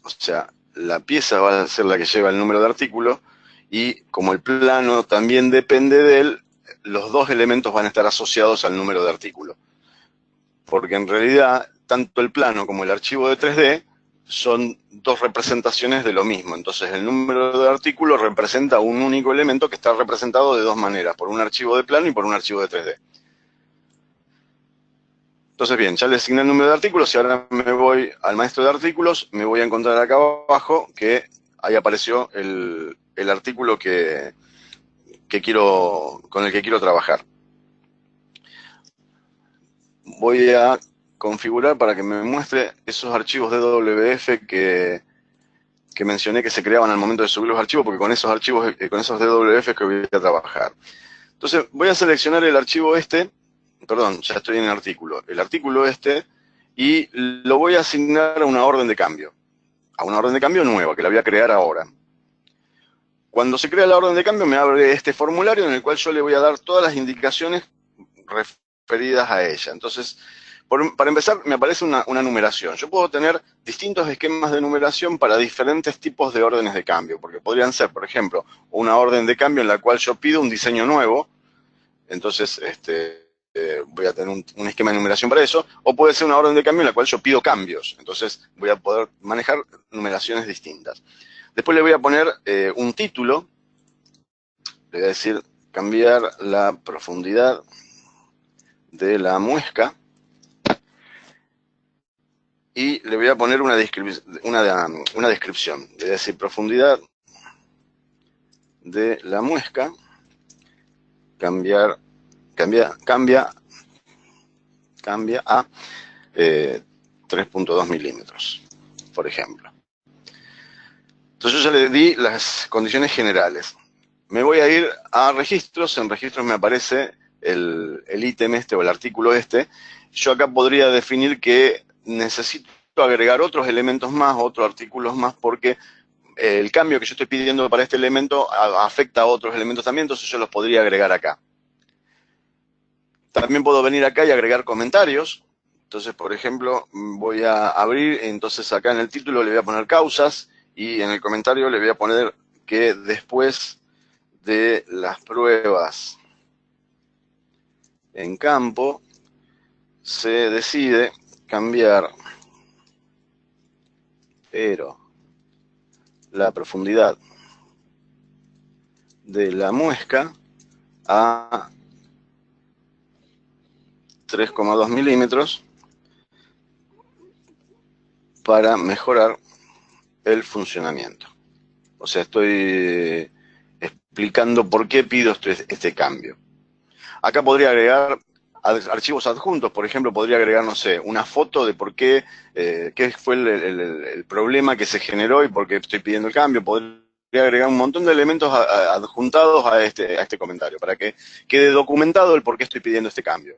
O sea, la pieza va a ser la que lleva el número de artículo, y como el plano también depende de él, los dos elementos van a estar asociados al número de artículo. Porque en realidad, tanto el plano como el archivo de 3D son dos representaciones de lo mismo. Entonces, el número de artículo representa un único elemento que está representado de dos maneras, por un archivo de plano y por un archivo de 3D. Entonces, bien, ya le asigné el número de artículos y ahora me voy al maestro de artículos. Me voy a encontrar acá abajo que ahí apareció el artículo con el que quiero trabajar. Voy a configurar para que me muestre esos archivos DWF que mencioné que se creaban al momento de subir los archivos, porque con esos archivos, con esos DWF que voy a trabajar. Entonces, voy a seleccionar el archivo perdón, ya estoy en el artículo y lo voy a asignar a una orden de cambio. A una orden de cambio nueva, que la voy a crear ahora. Cuando se crea la orden de cambio, me abre este formulario en el cual yo le voy a dar todas las indicaciones referidas a ella. Entonces, para empezar, me aparece una numeración. Yo puedo tener distintos esquemas de numeración para diferentes tipos de órdenes de cambio, porque podrían ser, por ejemplo, una orden de cambio en la cual yo pido un diseño nuevo. Entonces, voy a tener un esquema de numeración para eso, o puede ser una orden de cambio en la cual yo pido cambios. Entonces, voy a poder manejar numeraciones distintas. Después le voy a poner un título. Le voy a decir cambiar la profundidad de la muesca. Y le voy a poner una descripción. Le voy a decir profundidad de la muesca. Cambia a 3.2 milímetros, por ejemplo. Entonces yo ya le di las condiciones generales. me voy a ir a registros. En registros me aparece el ítem este o el artículo este. Yo acá podría definir que necesito agregar otros elementos más, otros artículos más, porque el cambio que yo estoy pidiendo para este elemento afecta a otros elementos también, entonces yo los podría agregar acá. También puedo venir acá y agregar comentarios. Entonces, por ejemplo, voy a abrir, entonces acá en el título le voy a poner causas y en el comentario le voy a poner que después de las pruebas en campo se decide cambiar, pero la profundidad de la muesca a 3,2 milímetros para mejorar el funcionamiento. O sea, estoy explicando por qué pido este cambio. Acá podría agregar archivos adjuntos, por ejemplo, podría agregar, no sé, una foto de por qué, qué fue el problema que se generó y por qué estoy pidiendo el cambio. Podría agregar un montón de elementos adjuntados a este comentario, para que quede documentado el por qué estoy pidiendo este cambio.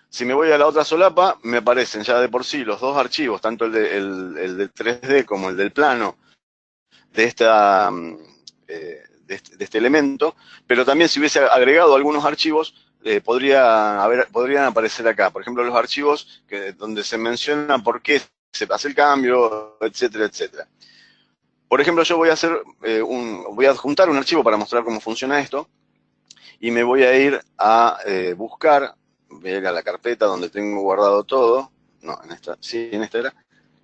Si me voy a la otra solapa, me aparecen ya de por sí los dos archivos, tanto el del 3D como el del plano de este elemento, pero también si hubiese agregado algunos archivos, podrían aparecer acá. Por ejemplo, los archivos donde se menciona por qué se hace el cambio, etcétera, etcétera. Por ejemplo, yo voy a voy a adjuntar un archivo para mostrar cómo funciona esto, y me voy a ir a buscar, voy a ir a la carpeta donde tengo guardado todo, no, en esta, sí, en esta era,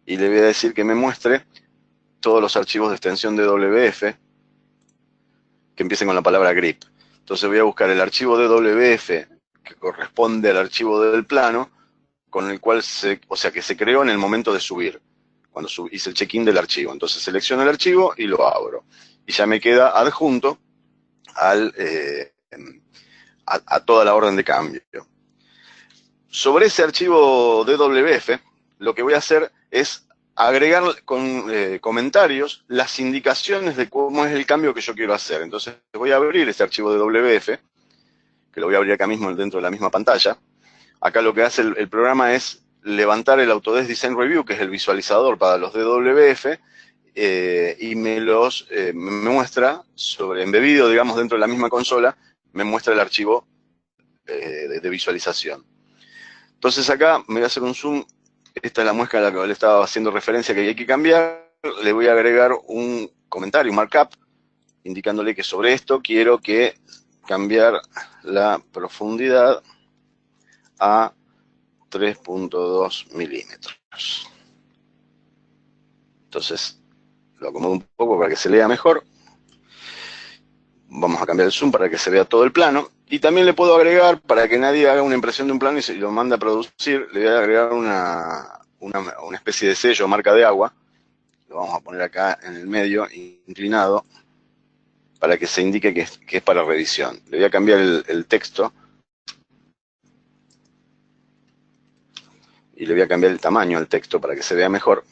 y le voy a decir que me muestre todos los archivos de extensión de WF que empiecen con la palabra grip. Entonces voy a buscar el archivo de WF que corresponde al archivo del plano, con el cual que se creó en el momento de subir, cuando hice el check-in del archivo. Entonces selecciono el archivo y lo abro. Y ya me queda adjunto a toda la orden de cambio. Sobre ese archivo DWF, lo que voy a hacer es agregar con comentarios las indicaciones de cómo es el cambio que yo quiero hacer. Entonces voy a abrir este archivo de WF, que lo voy a abrir acá mismo dentro de la misma pantalla. Acá lo que hace el programa es levantar el Autodesk Design Review, que es el visualizador para los DWF, y me muestra, embebido, digamos, dentro de la misma consola, me muestra el archivo de visualización. Entonces acá me voy a hacer un zoom. Esta es la muesca a la que le estaba haciendo referencia que hay que cambiar. Le voy a agregar un comentario, un markup, indicándole que sobre esto quiero cambiar la profundidad a 3,2 milímetros. Entonces lo acomodo un poco para que se lea mejor. Vamos a cambiar el zoom para que se vea todo el plano. Y también le puedo agregar, para que nadie haga una impresión de un plano y lo mande a producir, le voy a agregar una especie de sello, marca de agua. Lo vamos a poner acá en el medio, inclinado, para que se indique que es para revisión. Le voy a cambiar el texto. Y le voy a cambiar el tamaño al texto para que se vea mejor.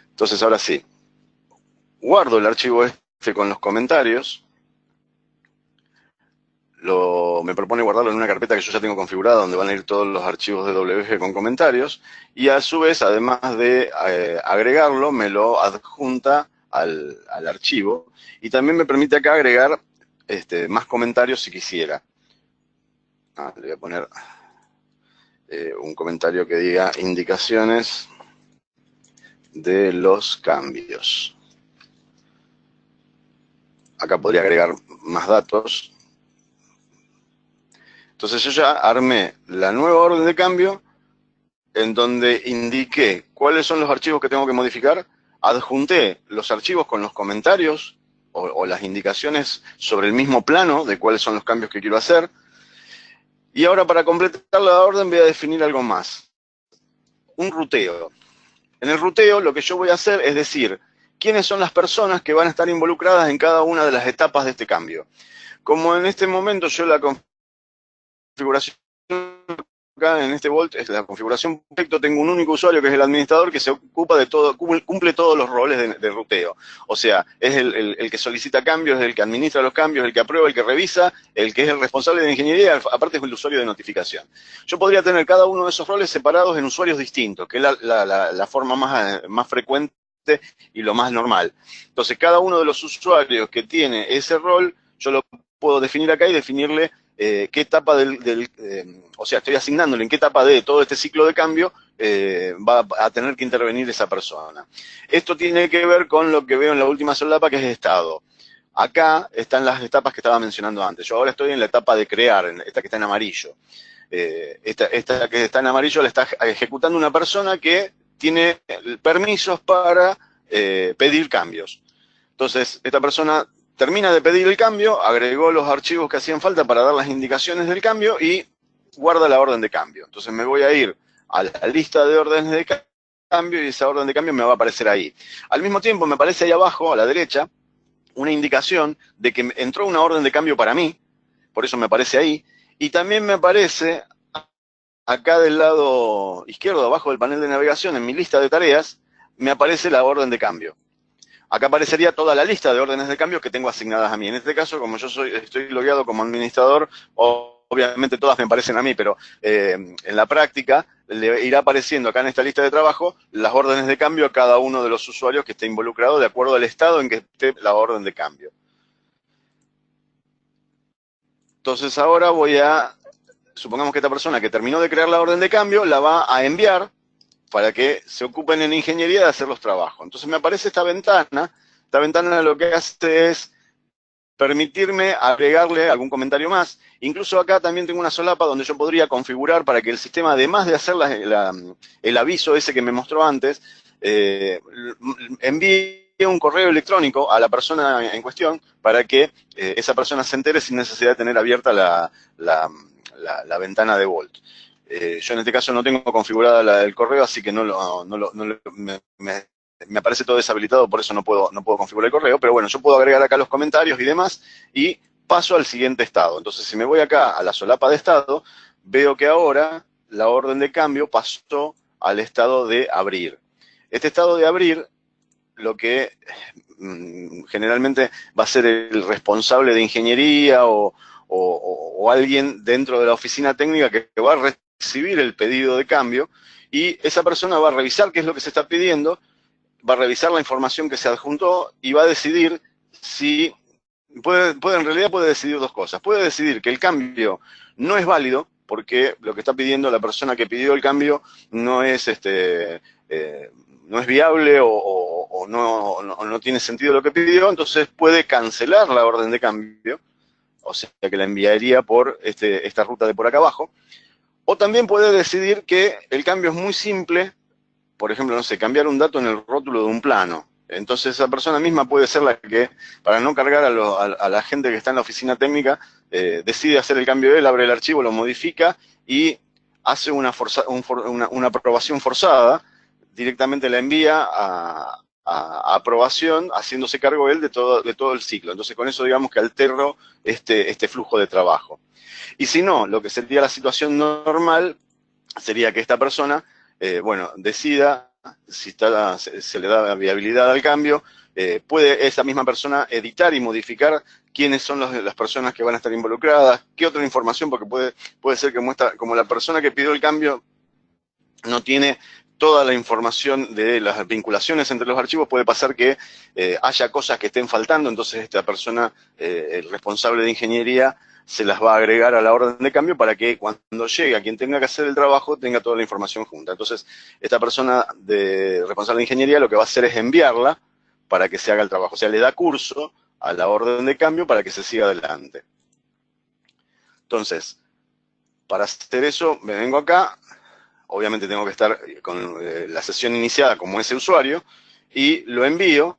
Entonces ahora sí, guardo el archivo este con los comentarios. Me propone guardarlo en una carpeta que yo ya tengo configurada, donde van a ir todos los archivos de WF con comentarios. Y a su vez, además de agregarlo, me lo adjunta al archivo. Y también me permite acá agregar más comentarios si quisiera. Le voy a poner un comentario que diga indicaciones de los cambios. Acá podría agregar más datos. Entonces yo ya armé la nueva orden de cambio en donde indiqué cuáles son los archivos que tengo que modificar, adjunté los archivos con los comentarios o las indicaciones sobre el mismo plano de cuáles son los cambios que quiero hacer. Y ahora para completar la orden voy a definir algo más. Un ruteo. En el ruteo lo que yo voy a hacer es decir quiénes son las personas que van a estar involucradas en cada una de las etapas de este cambio. Como en este momento yo la configuración acá en este Vault es la configuración por defecto. Tengo un único usuario que es el administrador que se ocupa de todo, cumple todos los roles de ruteo. O sea, es el que solicita cambios, el que administra los cambios, el que aprueba, el que revisa, el que es el responsable de ingeniería, aparte es el usuario de notificación. Yo podría tener cada uno de esos roles separados en usuarios distintos, que es la forma más frecuente y lo más normal. Entonces, cada uno de los usuarios que tiene ese rol, yo lo puedo definir acá y definirle qué etapa o sea, estoy asignándole en qué etapa de todo este ciclo de cambio va a tener que intervenir esa persona. Esto tiene que ver con lo que veo en la última solapa, que es estado. Acá están las etapas que estaba mencionando antes. Yo ahora estoy en la etapa de crear, esta que está en amarillo. Esta que está en amarillo la está ejecutando una persona que tiene permisos para pedir cambios. Entonces, esta persona termina de pedir el cambio, agregó los archivos que hacían falta para dar las indicaciones del cambio y guarda la orden de cambio. Entonces me voy a ir a la lista de órdenes de cambio y esa orden de cambio me va a aparecer ahí. Al mismo tiempo me aparece ahí abajo, a la derecha, una indicación de que entró una orden de cambio para mí, por eso me aparece ahí, y también me aparece acá del lado izquierdo, abajo del panel de navegación, en mi lista de tareas, me aparece la orden de cambio. Acá aparecería toda la lista de órdenes de cambio que tengo asignadas a mí. En este caso, como yo estoy logueado como administrador, obviamente todas me aparecen a mí, pero en la práctica le irá apareciendo acá en esta lista de trabajo las órdenes de cambio a cada uno de los usuarios que esté involucrado de acuerdo al estado en que esté la orden de cambio. Entonces ahora supongamos que esta persona que terminó de crear la orden de cambio la va a enviar para que se ocupen en ingeniería de hacer los trabajos. Entonces me aparece esta ventana lo que hace es permitirme agregarle algún comentario más. Incluso acá también tengo una solapa donde yo podría configurar para que el sistema, además de hacer el aviso ese que me mostró antes, envíe un correo electrónico a la persona en cuestión para que esa persona se entere sin necesidad de tener abierta la ventana de Vault. Yo en este caso no tengo configurada el correo, así que me aparece todo deshabilitado, por eso no puedo configurar el correo, pero bueno, yo puedo agregar acá los comentarios y demás, y paso al siguiente estado. Entonces, si me voy acá a la solapa de estado, veo que ahora la orden de cambio pasó al estado de abrir. Este estado de abrir, lo que generalmente va a ser el responsable de ingeniería o alguien dentro de la oficina técnica que va a recibir el pedido de cambio, y esa persona va a revisar qué es lo que se está pidiendo, va a revisar la información que se adjuntó y va a decidir si en realidad puede decidir dos cosas. Puede decidir que el cambio no es válido porque lo que está pidiendo la persona que pidió el cambio no es no es viable o no tiene sentido lo que pidió, entonces puede cancelar la orden de cambio, o sea que la enviaría por esta ruta de por acá abajo. O también puede decidir que el cambio es muy simple, por ejemplo, no sé, cambiar un dato en el rótulo de un plano. Entonces esa persona misma puede ser la que, para no cargar a la gente que está en la oficina técnica, decide hacer el cambio de él, abre el archivo, lo modifica y hace una aprobación forzada, directamente la envía a aprobación, haciéndose cargo él de todo el ciclo. Entonces con eso digamos que altero este flujo de trabajo. Y si no, lo que sería la situación normal sería que esta persona, decida si se le da viabilidad al cambio, puede esa misma persona editar y modificar quiénes son las personas que van a estar involucradas, qué otra información, porque puede ser que como la persona que pidió el cambio no tiene toda la información de las vinculaciones entre los archivos, puede pasar que haya cosas que estén faltando, entonces esta persona, el responsable de ingeniería, se las va a agregar a la orden de cambio para que cuando llegue a quien tenga que hacer el trabajo tenga toda la información junta. Entonces, esta persona responsable de ingeniería lo que va a hacer es enviarla para que se haga el trabajo. O sea, le da curso a la orden de cambio para que se siga adelante. Entonces, para hacer eso, me vengo acá. Obviamente tengo que estar con la sesión iniciada como ese usuario y lo envío.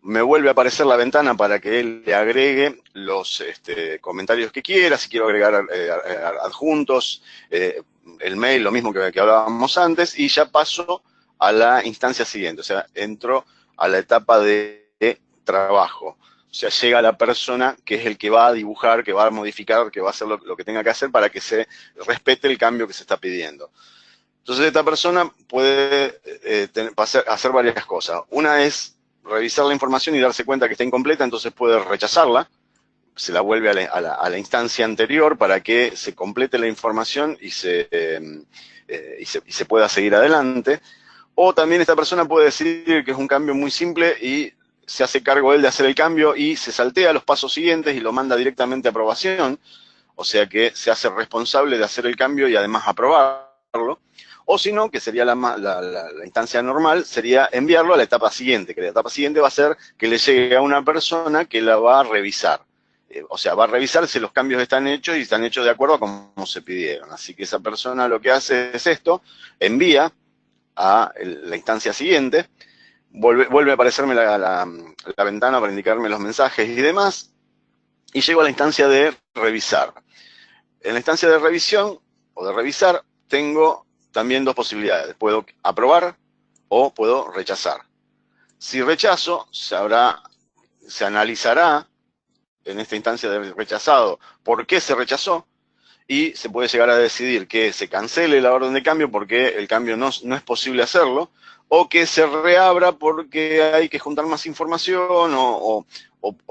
Me vuelve a aparecer la ventana para que él le agregue los comentarios que quiera, si quiero agregar adjuntos, el mail, lo mismo que hablábamos antes, y ya paso a la instancia siguiente, o sea, entro a la etapa de trabajo. O sea, llega la persona que es el que va a dibujar, que va a modificar, que va a hacer lo que tenga que hacer para que se respete el cambio que se está pidiendo. Entonces esta persona puede hacer varias cosas. Una es revisar la información y darse cuenta que está incompleta, entonces puede rechazarla, se la vuelve a la instancia anterior para que se complete la información y se pueda seguir adelante. O también esta persona puede decidir que es un cambio muy simple y se hace cargo él de hacer el cambio y se saltea los pasos siguientes y lo manda directamente a aprobación, o sea que se hace responsable de hacer el cambio y además aprobarlo. O si no, que sería la instancia normal, sería enviarlo a la etapa siguiente, que la etapa siguiente va a ser que le llegue a una persona que la va a revisar. O sea, va a revisar si los cambios están hechos y están hechos de acuerdo a cómo se pidieron. Así que esa persona lo que hace es esto, envía a la instancia siguiente, vuelve a aparecerme la ventana para indicarme los mensajes y demás, y llego a la instancia de revisar. En la instancia de revisión o de revisar tengo también dos posibilidades. Puedo aprobar o puedo rechazar. Si rechazo, se analizará en esta instancia de rechazado por qué se rechazó y se puede llegar a decidir que se cancele la orden de cambio porque el cambio no es posible hacerlo, o que se reabra porque hay que juntar más información o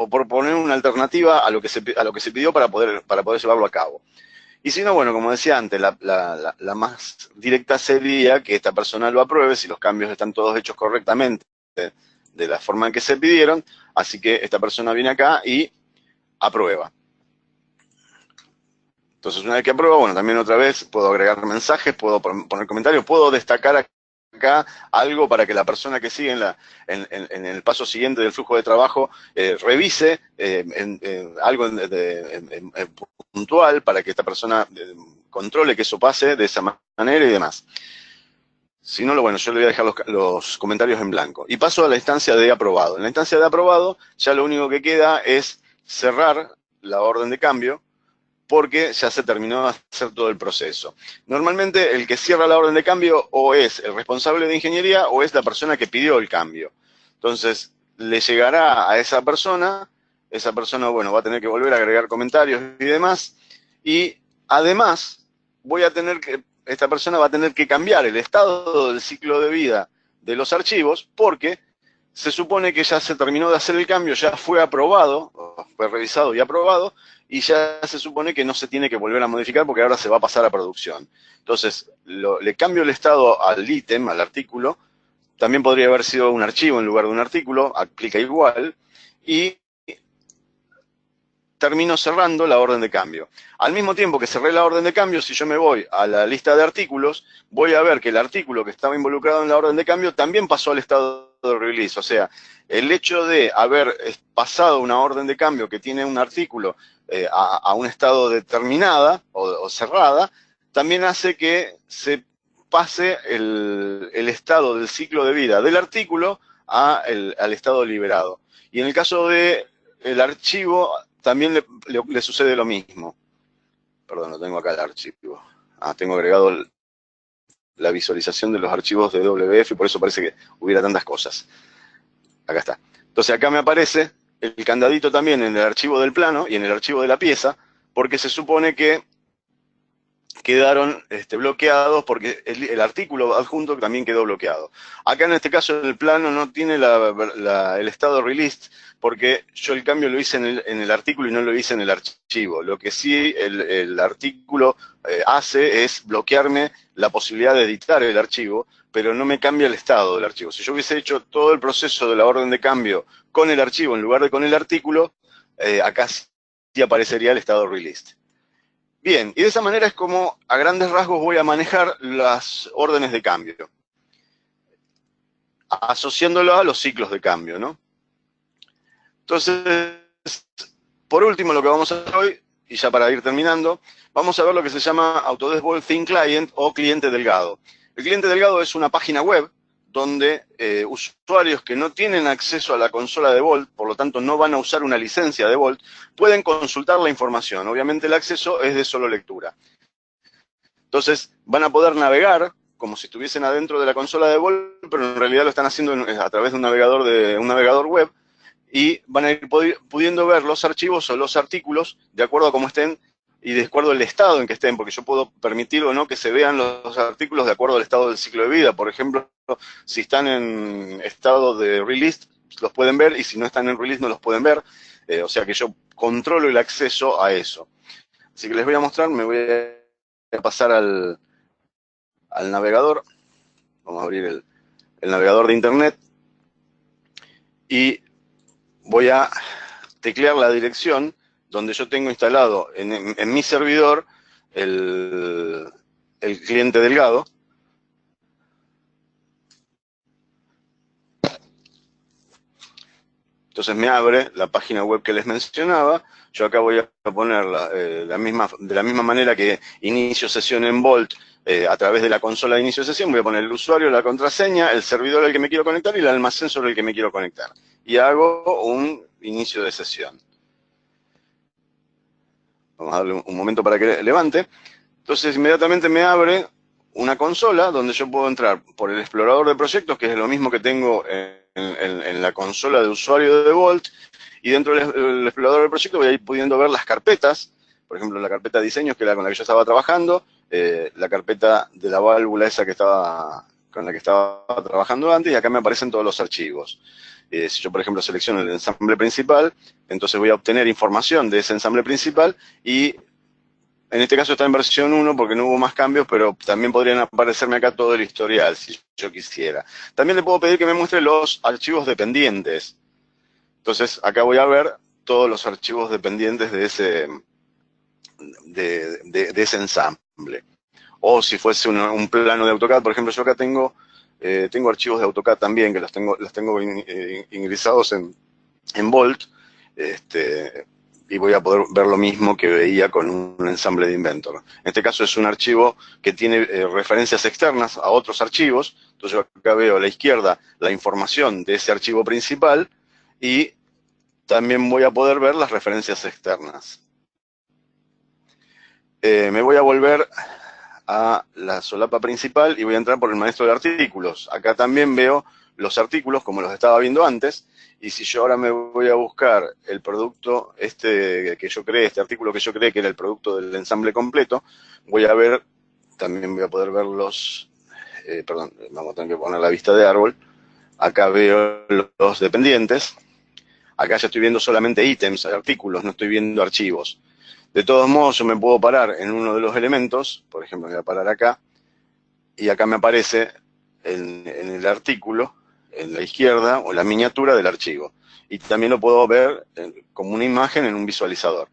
proponer una alternativa a lo que se pidió para poder llevarlo a cabo. Y si no, bueno, como decía antes, la más directa sería que esta persona lo apruebe si los cambios están todos hechos correctamente de la forma en que se pidieron, así que esta persona viene acá y aprueba. Entonces, una vez que aprueba, bueno, también otra vez puedo agregar mensajes, puedo poner comentarios, puedo destacar acá algo para que la persona que sigue en el paso siguiente del flujo de trabajo revise algo puntual para que esta persona controle que eso pase de esa manera y demás. Si no, bueno, yo le voy a dejar los comentarios en blanco. Y paso a la instancia de aprobado. En la instancia de aprobado, ya lo único que queda es cerrar la orden de cambio, porque ya se terminó de hacer todo el proceso. Normalmente el que cierra la orden de cambio o es el responsable de ingeniería o es la persona que pidió el cambio. Entonces, le llegará a esa persona, bueno, va a tener que volver a agregar comentarios y demás, y además esta persona va a tener que cambiar el estado del ciclo de vida de los archivos porque se supone que ya se terminó de hacer el cambio, ya fue aprobado, fue revisado y aprobado, y ya se supone que no se tiene que volver a modificar porque ahora se va a pasar a producción. Entonces, le cambio el estado al ítem, al artículo, también podría haber sido un archivo en lugar de un artículo, aplica igual, y termino cerrando la orden de cambio. Al mismo tiempo que cerré la orden de cambio, si yo me voy a la lista de artículos, voy a ver que el artículo que estaba involucrado en la orden de cambio también pasó al estado de release. O sea, el hecho de haber pasado una orden de cambio que tiene un artículo a un estado determinada o cerrada, también hace que se pase el estado del ciclo de vida del artículo al estado liberado. Y en el caso del archivo, también le sucede lo mismo. Perdón, lo tengo acá el archivo. Tengo agregado la visualización de los archivos de WF y por eso parece que hubiera tantas cosas. Acá está. Entonces acá me aparece el candadito también en el archivo del plano y en el archivo de la pieza, porque se supone que quedaron bloqueados porque el artículo adjunto también quedó bloqueado. Acá en este caso el plano no tiene el estado released porque yo el cambio lo hice en el artículo y no lo hice en el archivo. Lo que sí el artículo hace es bloquearme la posibilidad de editar el archivo, pero no me cambia el estado del archivo. Si yo hubiese hecho todo el proceso de la orden de cambio con el archivo en lugar de con el artículo, acá sí aparecería el estado released. Bien, y de esa manera es como a grandes rasgos voy a manejar las órdenes de cambio, asociándolo a los ciclos de cambio, ¿no? Entonces, por último, lo que vamos a hacer hoy, y ya para ir terminando, vamos a ver lo que se llama Autodesk Vault Thin Client o cliente delgado. El cliente delgado es una página web donde usuarios que no tienen acceso a la consola de Vault, por lo tanto no van a usar una licencia de Vault, pueden consultar la información. Obviamente el acceso es de solo lectura. Entonces van a poder navegar como si estuviesen adentro de la consola de Vault, pero en realidad lo están haciendo a través de un navegador web, y van a ir pudiendo ver los archivos o los artículos de acuerdo a cómo estén y de acuerdo al estado en que estén, porque yo puedo permitir o no que se vean los artículos de acuerdo al estado del ciclo de vida. Por ejemplo, si están en estado de release, los pueden ver, y si no están en release no los pueden ver. O sea que yo controlo el acceso a eso. Así que les voy a mostrar, me voy a pasar al navegador. Vamos a abrir el navegador de internet y voy a teclear la dirección donde yo tengo instalado en mi servidor el cliente Delgado. Entonces me abre la página web que les mencionaba. Yo acá voy a poner de la misma manera que inicio sesión en Vault a través de la consola de inicio de sesión. Voy a poner el usuario, la contraseña, el servidor al que me quiero conectar y el almacén sobre el que me quiero conectar. Y hago un inicio de sesión. Vamos a darle un momento para que levante. Entonces inmediatamente me abre una consola donde yo puedo entrar por el explorador de proyectos, que es lo mismo que tengo en la consola de usuario de Vault, y dentro del explorador de proyectos voy a ir pudiendo ver las carpetas. Por ejemplo, la carpeta de diseños, que era con la que yo estaba trabajando, la carpeta de la válvula esa con la que estaba trabajando antes, y acá me aparecen todos los archivos. Si yo, por ejemplo, selecciono el ensamble principal, entonces voy a obtener información de ese ensamble principal, y en este caso está en versión 1 porque no hubo más cambios, pero también podrían aparecerme acá todo el historial si yo quisiera. También le puedo pedir que me muestre los archivos dependientes. Entonces acá voy a ver todos los archivos dependientes de ese ensamble. O si fuese un plano de AutoCAD, por ejemplo, yo acá tengo archivos de AutoCAD también, que los tengo ingresados en Vault, y voy a poder ver lo mismo que veía con un ensamble de Inventor. En este caso es un archivo que tiene referencias externas a otros archivos. Entonces yo acá veo a la izquierda la información de ese archivo principal, y también voy a poder ver las referencias externas. Me voy a volver a la solapa principal y voy a entrar por el maestro de artículos. Acá también veo los artículos como los estaba viendo antes, y si yo ahora me voy a buscar el producto que yo creé, este artículo que yo creé, que era el producto del ensamble completo, también voy a poder ver perdón, vamos a tener que poner la vista de árbol. Acá veo los dependientes. Acá ya estoy viendo solamente ítems, artículos, no estoy viendo archivos. De todos modos, yo me puedo parar en uno de los elementos, por ejemplo, me voy a parar acá, y acá me aparece en el artículo, en la izquierda, o la miniatura del archivo. Y también lo puedo ver como una imagen en un visualizador.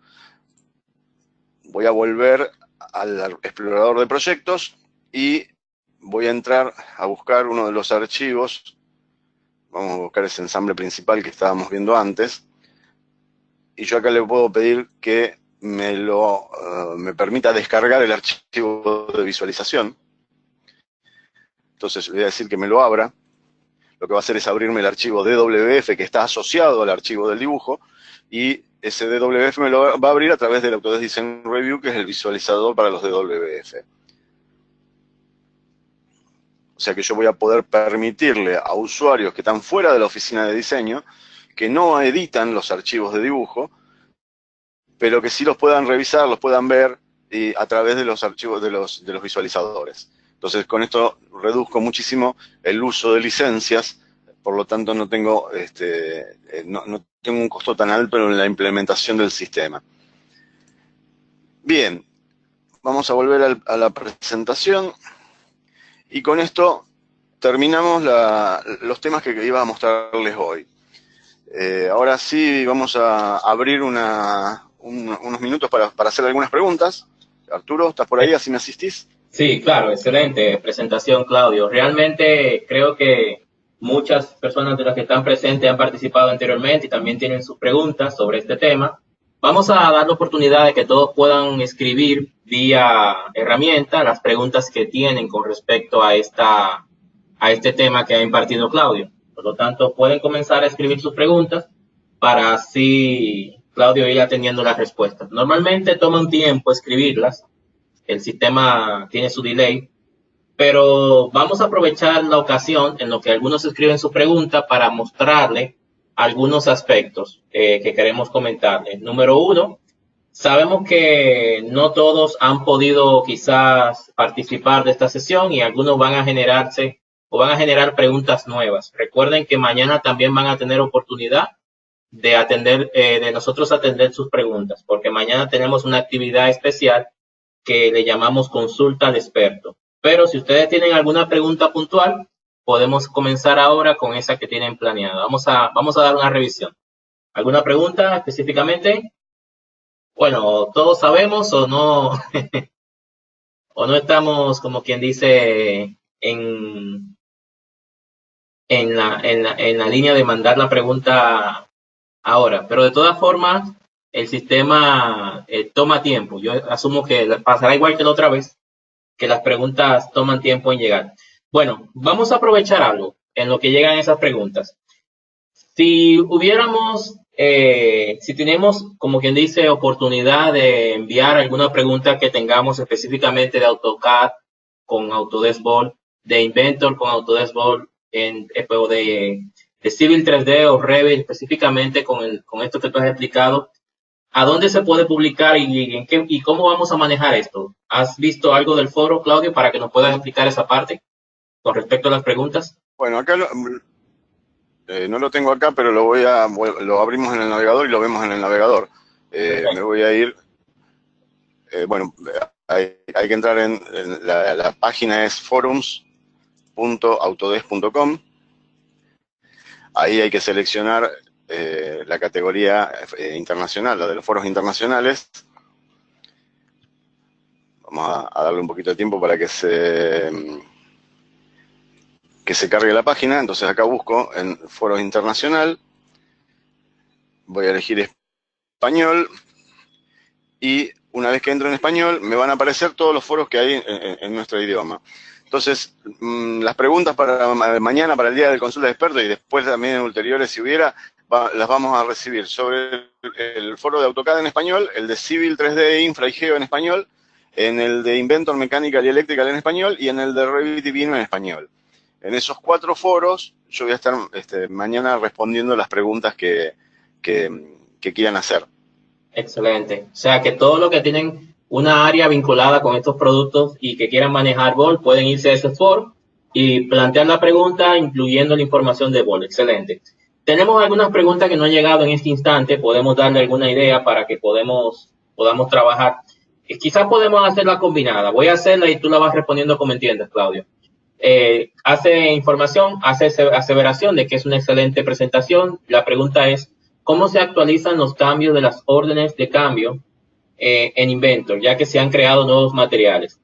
Voy a volver al explorador de proyectos y voy a entrar a buscar uno de los archivos. Vamos a buscar ese ensamble principal que estábamos viendo antes. Y yo acá le puedo pedir que me permita descargar el archivo de visualización. Entonces le voy a decir que me lo abra. Lo que va a hacer es abrirme el archivo DWF que está asociado al archivo del dibujo, y ese DWF me lo va a abrir a través del Autodesk Design Review, que es el visualizador para los DWF. O sea que yo voy a poder permitirle a usuarios que están fuera de la oficina de diseño, que no editan los archivos de dibujo, pero que sí los puedan revisar, los puedan ver a través de los archivos de los visualizadores. Entonces, con esto reduzco muchísimo el uso de licencias, por lo tanto no tengo un costo tan alto en la implementación del sistema. Bien, vamos a volver a la presentación, y con esto terminamos los temas que iba a mostrarles hoy. Ahora sí vamos a abrir unos minutos para hacer algunas preguntas. Arturo, ¿estás por ahí? ¿Así me asistís? Sí, claro, excelente presentación, Claudio. Realmente creo que muchas personas de las que están presentes han participado anteriormente y también tienen sus preguntas sobre este tema. Vamos a dar la oportunidad de que todos puedan escribir vía herramienta las preguntas que tienen con respecto a este tema que ha impartido Claudio. Por lo tanto, pueden comenzar a escribir sus preguntas para así Claudio ir atendiendo las respuestas. Normalmente toma un tiempo escribirlas. El sistema tiene su delay, pero vamos a aprovechar la ocasión en lo que algunos escriben su pregunta para mostrarle algunos aspectos que queremos comentarles. Número uno, sabemos que no todos han podido quizás participar de esta sesión y algunos van a generarse o van a generar preguntas nuevas. Recuerden que mañana también van a tener oportunidad de atender, de nosotros atender sus preguntas, porque mañana tenemos una actividad especial que le llamamos consulta de experto. Pero si ustedes tienen alguna pregunta puntual, podemos comenzar ahora con esa que tienen planeada. Vamos a dar una revisión. ¿Alguna pregunta específicamente? Bueno, todos sabemos o no, o no estamos, como quien dice, en la línea de mandar la pregunta ahora. Pero de todas formas, el sistema toma tiempo. Yo asumo que pasará igual que la otra vez, que las preguntas toman tiempo en llegar. Bueno, vamos a aprovechar algo en lo que llegan esas preguntas. Si hubiéramos, si tenemos, como quien dice, oportunidad de enviar alguna pregunta que tengamos específicamente de AutoCAD con Autodesk Bold, de Inventor con Autodesk Bold, o de Civil 3D o Revit específicamente con esto que tú has explicado, ¿a dónde se puede publicar y cómo vamos a manejar esto? ¿Has visto algo del foro, Claudio, para que nos puedas explicar esa parte con respecto a las preguntas? Bueno, acá no lo tengo acá, pero lo abrimos en el navegador y lo vemos en el navegador. Me voy a ir, bueno, hay que entrar en la página es forums.autodesk.com. Ahí hay que seleccionar la categoría internacional, la de los foros internacionales. Vamos a darle un poquito de tiempo para que se cargue la página. Entonces acá busco en foros internacional, voy a elegir español y una vez que entro en español me van a aparecer todos los foros que hay en nuestro idioma. Entonces, las preguntas para mañana, para el día del consulta de expertos y después también ulteriores si hubiera, las vamos a recibir sobre el foro de AutoCAD en español, el de Civil 3D, Infra y Geo en español, en el de Inventor Mechanical y Electrical en español y en el de Revit y BIM en español. En esos 4 foros yo voy a estar mañana respondiendo las preguntas que quieran hacer. Excelente. O sea que todo lo que tienen una área vinculada con estos productos y que quieran manejar Bolt pueden irse a ese foro y plantear la pregunta incluyendo la información de Bolt. Excelente. Tenemos algunas preguntas que no han llegado en este instante. Podemos darle alguna idea para que podamos trabajar. Quizás podemos hacerla combinada. Voy a hacerla y tú la vas respondiendo como entiendes, Claudio. Hace información, hace aseveración de que es una excelente presentación. La pregunta es, ¿cómo se actualizan los cambios de las órdenes de cambio en Inventor, ya que se han creado nuevos materiales?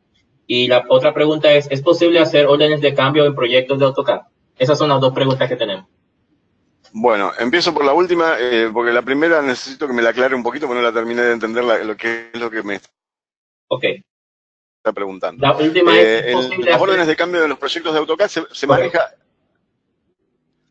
Y la otra pregunta ¿es posible hacer órdenes de cambio en proyectos de AutoCAD? Esas son las 2 preguntas que tenemos. Bueno, empiezo por la última, porque la primera necesito que me la aclare un poquito, porque no la terminé de entender lo que es lo que me está preguntando. La última es posible las órdenes de cambio de los proyectos de AutoCAD se maneja...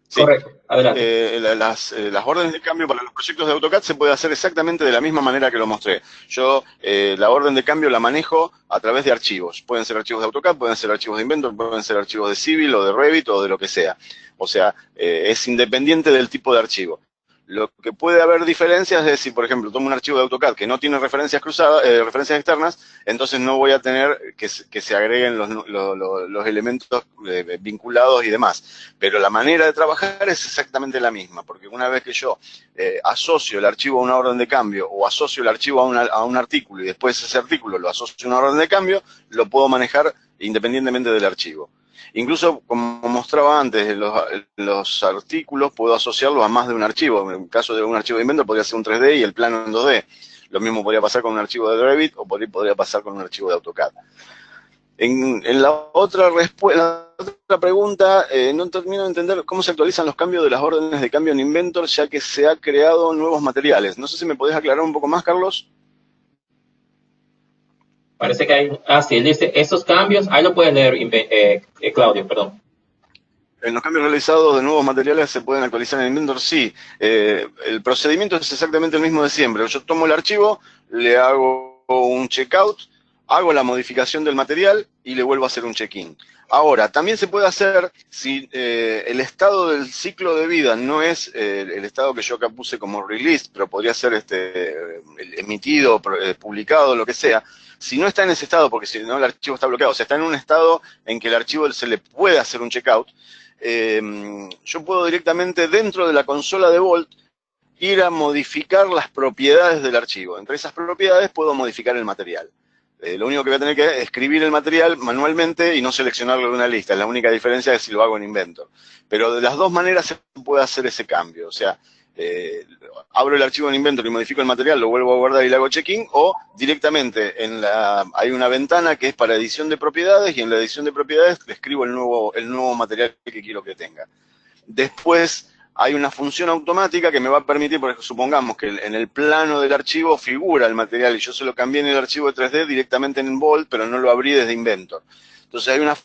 Sí. Correcto, adelante. Las órdenes de cambio para los proyectos de AutoCAD se puede hacer exactamente de la misma manera que lo mostré. Yo la orden de cambio la manejo a través de archivos. Pueden ser archivos de AutoCAD, pueden ser archivos de Inventor, pueden ser archivos de Civil o de Revit o de lo que sea. O sea, es independiente del tipo de archivo. Lo que puede haber diferencias es si, por ejemplo, tomo un archivo de AutoCAD que no tiene referencias cruzadas, referencias externas, entonces no voy a tener que se agreguen los elementos vinculados y demás. Pero la manera de trabajar es exactamente la misma, porque una vez que yo asocio el archivo a una orden de cambio o asocio el archivo a un artículo y después ese artículo lo asocio a una orden de cambio, lo puedo manejar independientemente del archivo. Incluso, como mostraba antes, los artículos puedo asociarlos a más de un archivo. En el caso de un archivo de Inventor podría ser un 3D y el plano en 2D. Lo mismo podría pasar con un archivo de Revit o podría pasar con un archivo de AutoCAD. En la otra pregunta, no termino de entender cómo se actualizan los cambios de las órdenes de cambio en Inventor, ya que se ha creado nuevos materiales. No sé si me podés aclarar un poco más, Carlos. Parece que hay... sí, él dice, esos cambios, ahí lo pueden leer, Claudio, perdón. En los cambios realizados de nuevos materiales se pueden actualizar en Inventor, sí. El procedimiento es exactamente el mismo de siempre. Yo tomo el archivo, le hago un checkout hago la modificación del material y le vuelvo a hacer un check-in. Ahora, también se puede hacer si el estado del ciclo de vida no es el estado que yo acá puse como release, pero podría ser emitido, publicado, lo que sea. Si no está en ese estado, porque si no el archivo está bloqueado, o sea, está en un estado en que el archivo se le puede hacer un checkout, yo puedo directamente dentro de la consola de Vault ir a modificar las propiedades del archivo. Entre esas propiedades puedo modificar el material. Lo único que voy a tener que es escribir el material manualmente y no seleccionarlo de una lista. La única diferencia es si lo hago en Inventor. Pero de las dos maneras se puede hacer ese cambio. O sea, abro el archivo en Inventor y modifico el material, lo vuelvo a guardar y le hago check-in, o directamente hay una ventana que es para edición de propiedades, y en la edición de propiedades le escribo el nuevo material que quiero que tenga. Después hay una función automática que me va a permitir, porque supongamos que en el plano del archivo figura el material y yo se lo cambié en el archivo de 3D directamente en Vault, pero no lo abrí desde Inventor. Entonces hay una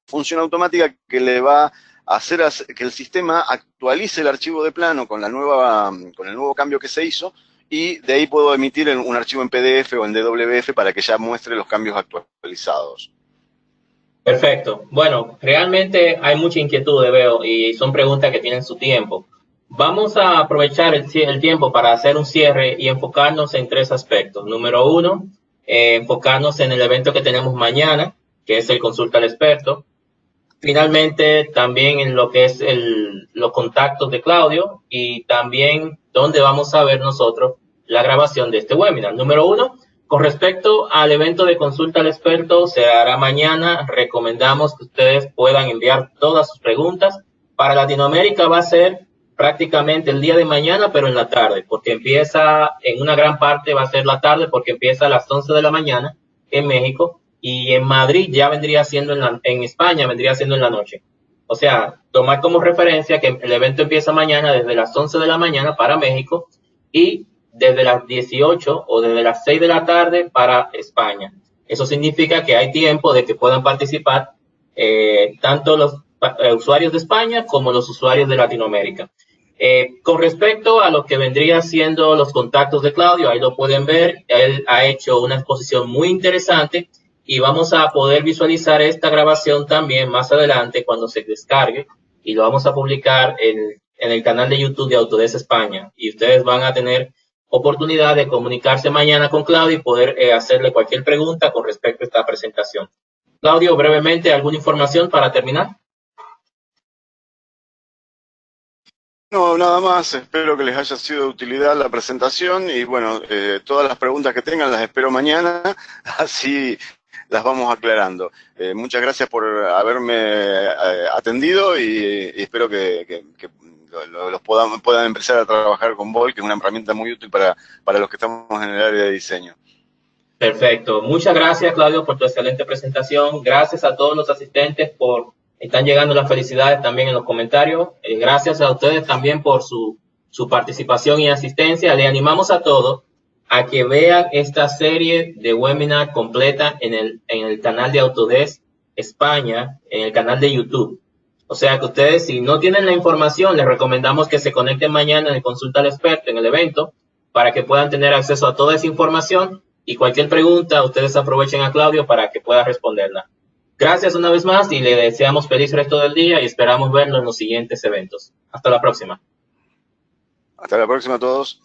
función automática que le va a hacer que el sistema actualice el archivo de plano con el nuevo cambio que se hizo, y de ahí puedo emitir un archivo en PDF o en DWF para que ya muestre los cambios actualizados. Perfecto. Bueno, realmente hay mucha inquietud, veo, y son preguntas que tienen su tiempo. Vamos a aprovechar el tiempo para hacer un cierre y enfocarnos en 3 aspectos. Número 1, enfocarnos en el evento que tenemos mañana, que es el Consulta al Experto. Finalmente, también en lo que es los contactos de Claudio, y también dónde vamos a ver nosotros la grabación de este webinar. Número 1, con respecto al evento de Consulta al Experto, se hará mañana. Recomendamos que ustedes puedan enviar todas sus preguntas. Para Latinoamérica va a ser prácticamente el día de mañana, pero en la tarde, porque en una gran parte va a ser la tarde, porque empieza a las 11 de la mañana en México, y en Madrid ya vendría siendo en España vendría siendo en la noche. O sea, tomar como referencia que el evento empieza mañana desde las 11 de la mañana para México, y desde las 18 o desde las 6 de la tarde para España. Eso significa que hay tiempo de que puedan participar tanto los usuarios de España como los usuarios de Latinoamérica. Con respecto a lo que vendría siendo los contactos de Claudio, ahí lo pueden ver. Él ha hecho una exposición muy interesante y vamos a poder visualizar esta grabación también más adelante cuando se descargue, y lo vamos a publicar en el canal de YouTube de Autodesk España, y ustedes van a tener oportunidad de comunicarse mañana con Claudio y poder hacerle cualquier pregunta con respecto a esta presentación. Claudio, brevemente, ¿alguna información para terminar? No, nada más. Espero que les haya sido de utilidad la presentación, y bueno, todas las preguntas que tengan las espero mañana, así las vamos aclarando. Muchas gracias por haberme atendido, y espero que los puedan empezar a trabajar con Vault, que es una herramienta muy útil para los que estamos en el área de diseño. Perfecto. Muchas gracias, Claudio, por tu excelente presentación. Gracias a todos los asistentes están llegando las felicidades también en los comentarios. Gracias a ustedes también por su participación y asistencia. Le animamos a todos a que vean esta serie de webinar completa en el canal de Autodesk España, en el canal de YouTube. O sea que ustedes, si no tienen la información, les recomendamos que se conecten mañana en el Consulta al Experto, en el evento, para que puedan tener acceso a toda esa información, y cualquier pregunta, ustedes aprovechen a Claudio para que pueda responderla. Gracias una vez más, y le deseamos feliz resto del día, y esperamos verlo en los siguientes eventos. Hasta la próxima. Hasta la próxima a todos.